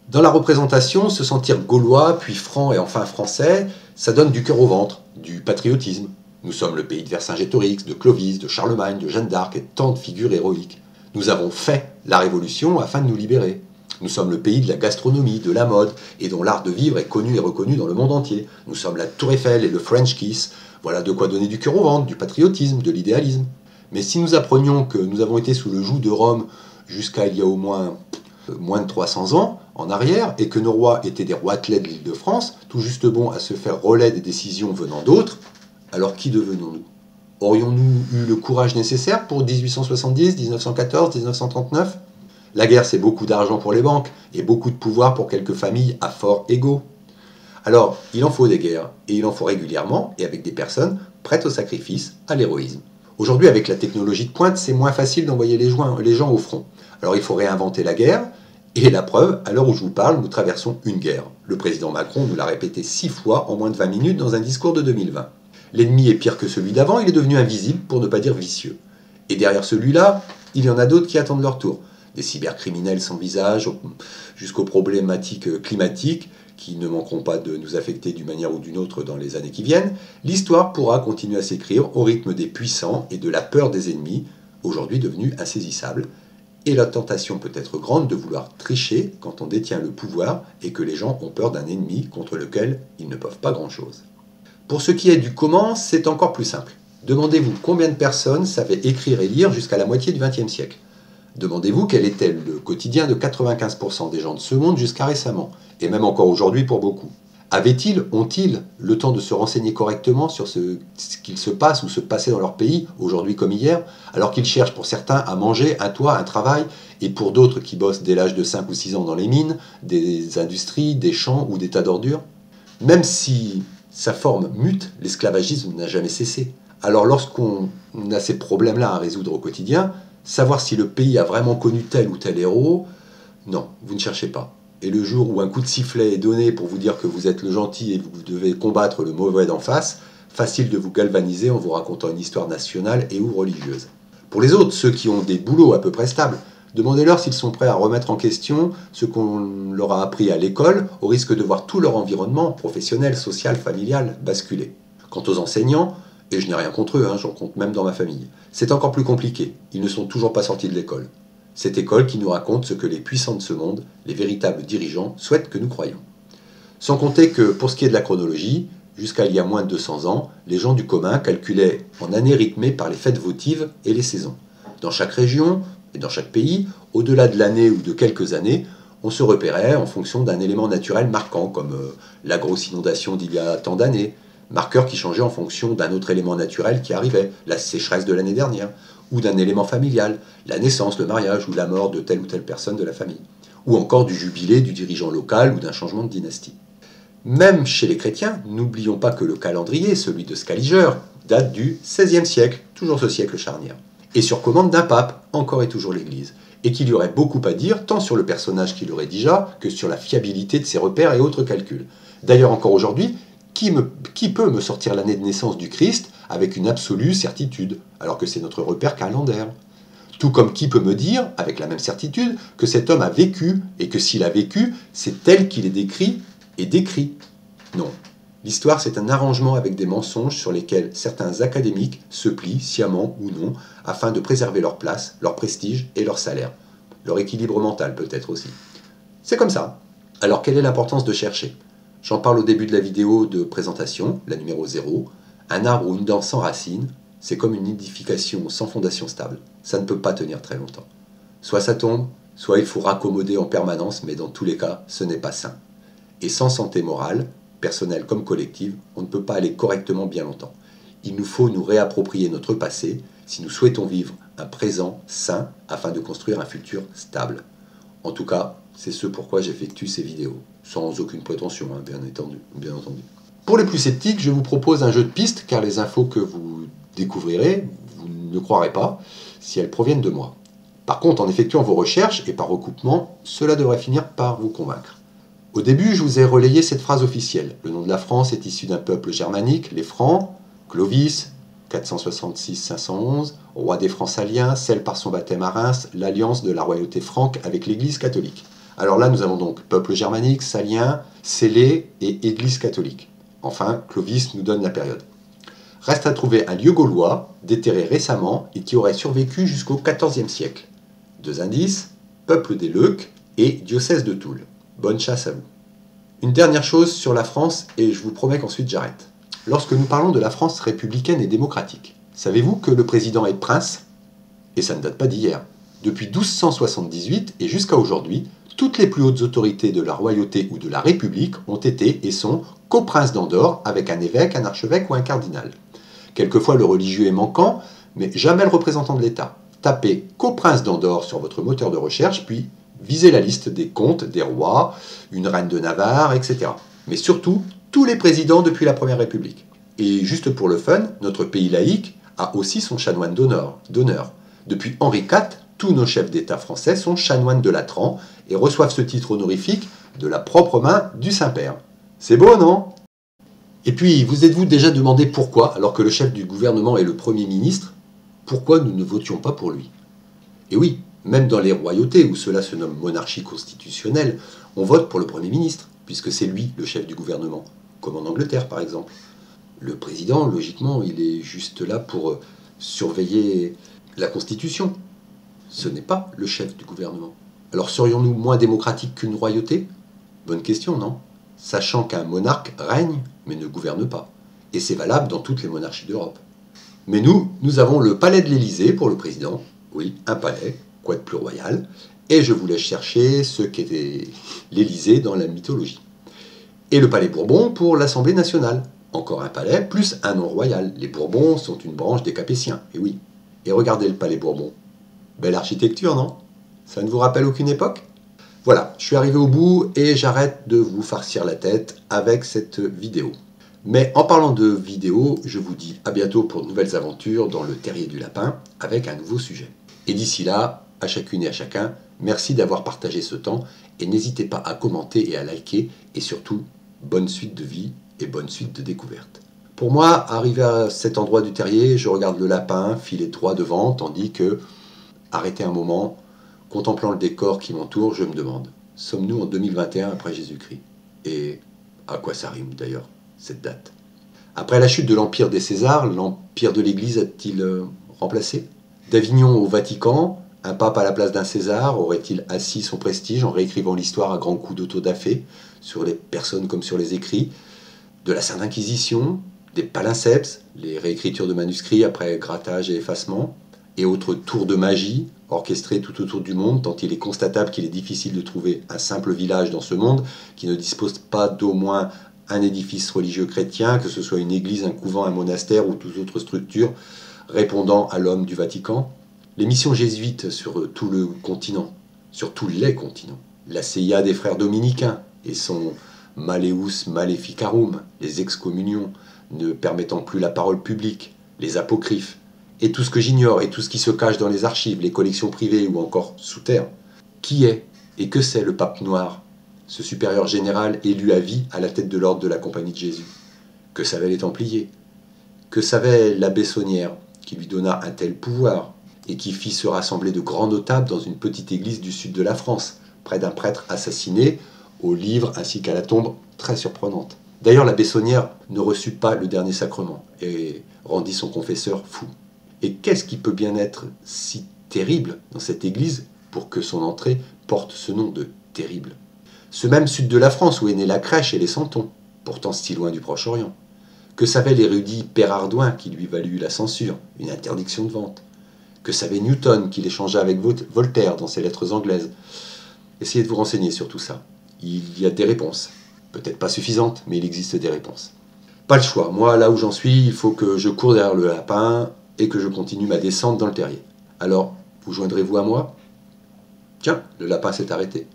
Dans la représentation, se sentir gaulois, puis franc et enfin français, ça donne du cœur au ventre, du patriotisme. Nous sommes le pays de Vercingétorix, de Clovis, de Charlemagne, de Jeanne d'Arc et tant de figures héroïques. Nous avons fait la Révolution afin de nous libérer. Nous sommes le pays de la gastronomie, de la mode, et dont l'art de vivre est connu et reconnu dans le monde entier. Nous sommes la Tour Eiffel et le French Kiss. Voilà de quoi donner du cœur au ventre, du patriotisme, de l'idéalisme. Mais si nous apprenions que nous avons été sous le joug de Rome jusqu'à il y a au moins de 300 ans en arrière, et que nos rois étaient des roitelets de l'Île-de-France, tout juste bons à se faire relais des décisions venant d'autres, alors qui devenons-nous? Aurions-nous eu le courage nécessaire pour 1870, 1914, 1939? La guerre, c'est beaucoup d'argent pour les banques et beaucoup de pouvoir pour quelques familles à forts égaux. Alors, il en faut des guerres, et il en faut régulièrement, et avec des personnes prêtes au sacrifice, à l'héroïsme. Aujourd'hui, avec la technologie de pointe, c'est moins facile d'envoyer les gens au front. Alors il faut réinventer la guerre, et la preuve, à l'heure où je vous parle, nous traversons une guerre. Le président Macron nous l'a répété 6 fois en moins de 20 minutes dans un discours de 2020. L'ennemi est pire que celui d'avant, il est devenu invisible, pour ne pas dire vicieux. Et derrière celui-là, il y en a d'autres qui attendent leur tour. Des cybercriminels sans visage, jusqu'aux problématiques climatiques, qui ne manqueront pas de nous affecter d'une manière ou d'une autre dans les années qui viennent. L'histoire pourra continuer à s'écrire au rythme des puissants et de la peur des ennemis, aujourd'hui devenus insaisissables. Et la tentation peut être grande de vouloir tricher quand on détient le pouvoir et que les gens ont peur d'un ennemi contre lequel ils ne peuvent pas grand-chose. Pour ce qui est du comment, c'est encore plus simple. Demandez-vous combien de personnes savaient écrire et lire jusqu'à la moitié du XXe siècle. Demandez-vous quel était le quotidien de 95% des gens de ce monde jusqu'à récemment, et même encore aujourd'hui pour beaucoup. Ont-ils le temps de se renseigner correctement sur ce qu'il se passe ou se passait dans leur pays, aujourd'hui comme hier, alors qu'ils cherchent pour certains à manger, un toit, un travail, et pour d'autres qui bossent dès l'âge de 5 ou 6 ans dans les mines, des industries, des champs ou des tas d'ordures? Même si sa forme mute, l'esclavagisme n'a jamais cessé. Alors lorsqu'on a ces problèmes-là à résoudre au quotidien, savoir si le pays a vraiment connu tel ou tel héros, non, vous ne cherchez pas. Et le jour où un coup de sifflet est donné pour vous dire que vous êtes le gentil et que vous devez combattre le mauvais d'en face, facile de vous galvaniser en vous racontant une histoire nationale et ou religieuse. Pour les autres, ceux qui ont des boulots à peu près stables, demandez-leur s'ils sont prêts à remettre en question ce qu'on leur a appris à l'école, au risque de voir tout leur environnement, professionnel, social, familial, basculer. Quant aux enseignants, et je n'ai rien contre eux, j'en compte même dans ma famille, c'est encore plus compliqué, ils ne sont toujours pas sortis de l'école. Cette école qui nous raconte ce que les puissants de ce monde, les véritables dirigeants, souhaitent que nous croyions. Sans compter que, pour ce qui est de la chronologie, jusqu'à il y a moins de 200 ans, les gens du commun calculaient en années rythmées par les fêtes votives et les saisons. Dans chaque région et dans chaque pays, au-delà de l'année ou de quelques années, on se repérait en fonction d'un élément naturel marquant, comme la grosse inondation d'il y a tant d'années, marqueur qui changeait en fonction d'un autre élément naturel qui arrivait, la sécheresse de l'année dernière, ou d'un élément familial, la naissance, le mariage ou la mort de telle ou telle personne de la famille, ou encore du jubilé du dirigeant local ou d'un changement de dynastie. Même chez les chrétiens, n'oublions pas que le calendrier, celui de Scaliger, date du XVIe siècle, toujours ce siècle charnière, et sur commande d'un pape, encore et toujours l'Église, et qu'il y aurait beaucoup à dire tant sur le personnage qui le rédigea que sur la fiabilité de ses repères et autres calculs. D'ailleurs encore aujourd'hui, qui peut me sortir l'année de naissance du Christ avec une absolue certitude, alors que c'est notre repère calendaire? Tout comme qui peut me dire, avec la même certitude, que cet homme a vécu, et que s'il a vécu, c'est tel qu'il est décrit et décrit? Non. L'histoire, c'est un arrangement avec des mensonges sur lesquels certains académiques se plient, sciemment ou non, afin de préserver leur place, leur prestige et leur salaire. Leur équilibre mental peut-être aussi. C'est comme ça. Alors quelle est l'importance de chercher? J'en parle au début de la vidéo de présentation, la numéro 0. Un arbre ou une dent sans racines, c'est comme une édification sans fondation stable. Ça ne peut pas tenir très longtemps. Soit ça tombe, soit il faut raccommoder en permanence, mais dans tous les cas, ce n'est pas sain. Et sans santé morale, personnelle comme collective, on ne peut pas aller correctement bien longtemps. Il nous faut nous réapproprier notre passé si nous souhaitons vivre un présent sain afin de construire un futur stable. En tout cas, c'est ce pourquoi j'effectue ces vidéos, sans aucune prétention, hein, bien entendu. Pour les plus sceptiques, je vous propose un jeu de pistes, car les infos que vous découvrirez, vous ne croirez pas, si elles proviennent de moi. Par contre, en effectuant vos recherches et par recoupement, cela devrait finir par vous convaincre. Au début, je vous ai relayé cette phrase officielle. Le nom de la France est issu d'un peuple germanique, les Francs, Clovis, 466-511, roi des Francs saliens, scelle par son baptême à Reims l'alliance de la royauté franque avec l'Église catholique. Alors là, nous avons donc peuple germanique, salien, scellé et Église catholique. Enfin, Clovis nous donne la période. Reste à trouver un lieu gaulois, déterré récemment et qui aurait survécu jusqu'au XIVe siècle. 2 indices, peuple des Leucs et diocèse de Toul. Bonne chasse à vous. Une dernière chose sur la France et je vous promets qu'ensuite j'arrête. Lorsque nous parlons de la France républicaine et démocratique, savez-vous que le président est prince? Et ça ne date pas d'hier. Depuis 1278 et jusqu'à aujourd'hui, toutes les plus hautes autorités de la royauté ou de la République ont été et sont coprinces d'Andorre avec un évêque, un archevêque ou un cardinal. Quelquefois le religieux est manquant, mais jamais le représentant de l'État. Tapez coprince d'Andorre sur votre moteur de recherche, puis visez la liste des comtes, des rois, une reine de Navarre, etc. Mais surtout, tous les présidents depuis la Première République. Et juste pour le fun, notre pays laïque a aussi son chanoine d'honneur. Depuis Henri IV, tous nos chefs d'État français sont chanoines de Latran et reçoivent ce titre honorifique de la propre main du Saint-Père. C'est beau, non? Et puis, vous êtes-vous déjà demandé pourquoi, alors que le chef du gouvernement est le Premier ministre, pourquoi nous ne votions pas pour lui? Et oui, même dans les royautés, où cela se nomme monarchie constitutionnelle, on vote pour le Premier ministre, puisque c'est lui le chef du gouvernement, comme en Angleterre par exemple. Le président, logiquement, il est juste là pour surveiller la Constitution. Ce n'est pas le chef du gouvernement. Alors serions-nous moins démocratiques qu'une royauté? Bonne question, non? Sachant qu'un monarque règne, mais ne gouverne pas. Et c'est valable dans toutes les monarchies d'Europe. Mais nous avons le palais de l'Élysée pour le président. Oui, un palais, quoi de plus royal? Et je vous laisse chercher ce qu'était l'Élysée dans la mythologie. Et le palais Bourbon pour l'Assemblée nationale. Encore un palais, plus un nom royal. Les Bourbons sont une branche des Capétiens, et oui. Et regardez le palais Bourbon. Belle architecture, non? Ça ne vous rappelle aucune époque? Voilà, je suis arrivé au bout et j'arrête de vous farcir la tête avec cette vidéo. Mais en parlant de vidéo, je vous dis à bientôt pour de nouvelles aventures dans le terrier du lapin avec un nouveau sujet. Et d'ici là, à chacune et à chacun, merci d'avoir partagé ce temps et n'hésitez pas à commenter et à liker et surtout, bonne suite de vie et bonne suite de découvertes. Pour moi, arrivé à cet endroit du terrier, je regarde le lapin filer droit devant, tandis que, arrêté un moment, contemplant le décor qui m'entoure, je me demande, sommes-nous en 2021 après Jésus-Christ? Et à quoi ça rime d'ailleurs, cette date? Après la chute de l'Empire des Césars, l'Empire de l'Église a-t-il remplacé? D'Avignon au Vatican, un pape à la place d'un César aurait-il assis son prestige en réécrivant l'histoire à grands coups d'autodafé, sur les personnes comme sur les écrits? De la Sainte Inquisition, des palinceps, les réécritures de manuscrits après grattage et effacement, et autres tours de magie orchestrés tout autour du monde, tant il est constatable qu'il est difficile de trouver un simple village dans ce monde qui ne dispose pas d'au moins un édifice religieux chrétien, que ce soit une église, un couvent, un monastère ou toute autre structure répondant à l'homme du Vatican. Les missions jésuites sur tout le continent, sur tous les continents, la CIA des frères dominicains et son Maleus Maleficarum, les excommunions ne permettant plus la parole publique, les apocryphes, et tout ce que j'ignore, et tout ce qui se cache dans les archives, les collections privées ou encore sous terre. Qui est et que c'est le pape noir, ce supérieur général élu à vie à la tête de l'ordre de la Compagnie de Jésus? Que savaient les Templiers? Que savait l'abbé Saunière, qui lui donna un tel pouvoir, et qui fit se rassembler de grands notables dans une petite église du sud de la France, près d'un prêtre assassiné, au livre ainsi qu'à la tombe très surprenante. D'ailleurs, l'abbé Saunière ne reçut pas le dernier sacrement, et rendit son confesseur fou. Et qu'est-ce qui peut bien être si terrible dans cette église pour que son entrée porte ce nom de terrible? Ce même sud de la France où est née la crèche et les santons, pourtant si loin du Proche-Orient. Que savait l'érudit Père Ardouin qui lui valut la censure, une interdiction de vente? Que savait Newton qu'il échangea avec Voltaire dans ses lettres anglaises? Essayez de vous renseigner sur tout ça. Il y a des réponses. Peut-être pas suffisantes, mais il existe des réponses. Pas le choix, moi là où j'en suis, il faut que je cours derrière le lapin et que je continue ma descente dans le terrier. Alors, vous joindrez-vous à moi? Tiens, le lapin s'est arrêté.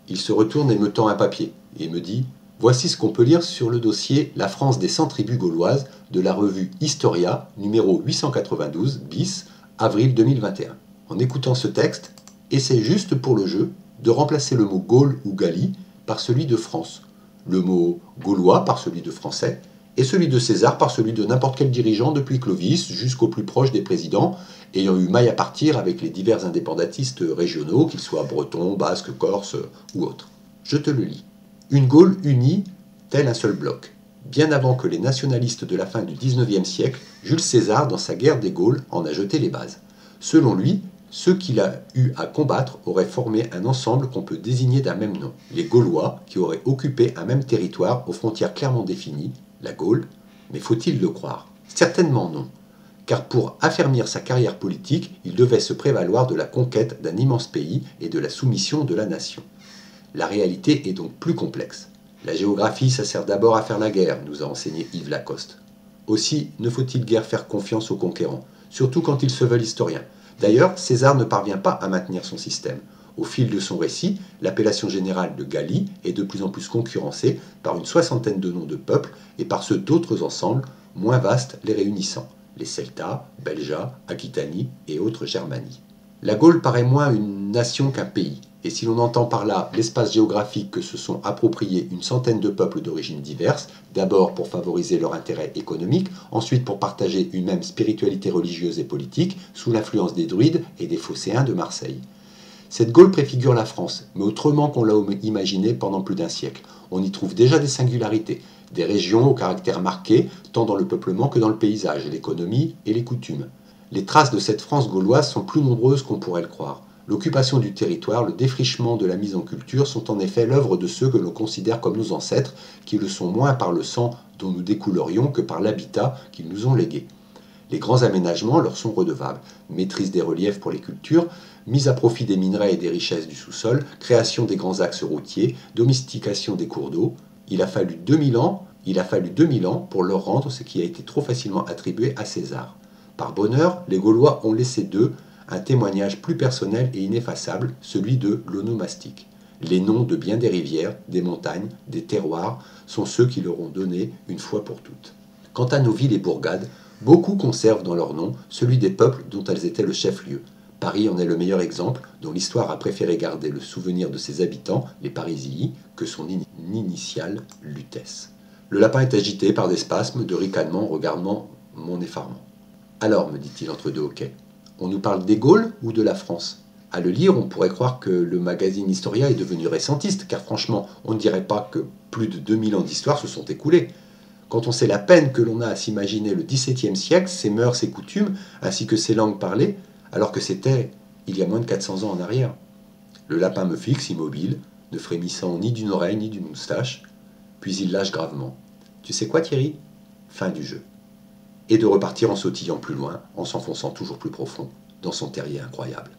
Il se retourne et me tend un papier, et me dit « Voici ce qu'on peut lire sur le dossier La France des 100 tribus gauloises de la revue Historia, numéro 892 bis, avril 2021. » En écoutant ce texte, essaie juste pour le jeu de remplacer le mot Gaule ou Gallie par celui de France, le mot gaulois par celui de français, et celui de César par celui de n'importe quel dirigeant depuis Clovis jusqu'au plus proche des présidents ayant eu maille à partir avec les divers indépendantistes régionaux, qu'ils soient bretons, basques, corses ou autres. Je te le lis. Une Gaule unie, tel un seul bloc. Bien avant que les nationalistes de la fin du XIXe siècle, Jules César, dans sa guerre des Gaules, en a jeté les bases. Selon lui, ceux qu'il a eu à combattre auraient formé un ensemble qu'on peut désigner d'un même nom, les Gaulois, qui auraient occupé un même territoire aux frontières clairement définies, la Gaule, mais faut-il le croire? Certainement non, car pour affermir sa carrière politique, il devait se prévaloir de la conquête d'un immense pays et de la soumission de la nation. La réalité est donc plus complexe. La géographie, ça sert d'abord à faire la guerre, nous a enseigné Yves Lacoste. Aussi, ne faut-il guère faire confiance aux conquérants, surtout quand ils se veulent historiens. D'ailleurs, César ne parvient pas à maintenir son système. Au fil de son récit, l'appellation générale de Gallie est de plus en plus concurrencée par une soixantaine de noms de peuples et par ceux d'autres ensembles moins vastes les réunissant, les Celtas, Belgia, Aquitanie et autres Germanies. La Gaule paraît moins une nation qu'un pays, et si l'on entend par là l'espace géographique que se sont appropriés une centaine de peuples d'origines diverses, d'abord pour favoriser leur intérêt économique, ensuite pour partager une même spiritualité religieuse et politique, sous l'influence des druides et des phocéens de Marseille. Cette Gaule préfigure la France, mais autrement qu'on l'a imaginé pendant plus d'un siècle. On y trouve déjà des singularités, des régions au caractère marqué, tant dans le peuplement que dans le paysage, l'économie et les coutumes. Les traces de cette France gauloise sont plus nombreuses qu'on pourrait le croire. L'occupation du territoire, le défrichement de la mise en culture sont en effet l'œuvre de ceux que l'on considère comme nos ancêtres, qui le sont moins par le sang dont nous découlerions que par l'habitat qu'ils nous ont légué. Les grands aménagements leur sont redevables. Maîtrise des reliefs pour les cultures, mise à profit des minerais et des richesses du sous-sol, création des grands axes routiers, domestication des cours d'eau. Il a fallu 2000 ans pour leur rendre ce qui a été trop facilement attribué à César. Par bonheur, les Gaulois ont laissé d'eux un témoignage plus personnel et ineffaçable, celui de l'onomastique. Les noms de bien des rivières, des montagnes, des terroirs sont ceux qui leur ont donné une fois pour toutes. Quant à nos villes et bourgades, beaucoup conservent dans leur nom celui des peuples dont elles étaient le chef-lieu. Paris en est le meilleur exemple, dont l'histoire a préféré garder le souvenir de ses habitants, les Parisii, que son initiale, Lutèce. Le lapin est agité par des spasmes de ricanement regardant mon effarement. Alors, me dit-il entre deux hoquets, on nous parle des Gaules ou de la France? À le lire, on pourrait croire que le magazine Historia est devenu récentiste, car franchement, on ne dirait pas que plus de 2000 ans d'histoire se sont écoulés. Quand on sait la peine que l'on a à s'imaginer le XVIIe siècle, ses mœurs, ses coutumes, ainsi que ses langues parlées, alors que c'était il y a moins de 400 ans en arrière. Le lapin me fixe, immobile, ne frémissant ni d'une oreille ni d'une moustache, puis il lâche gravement. Tu sais quoi, Thierry? Fin du jeu. Et de repartir en sautillant plus loin, en s'enfonçant toujours plus profond, dans son terrier incroyable.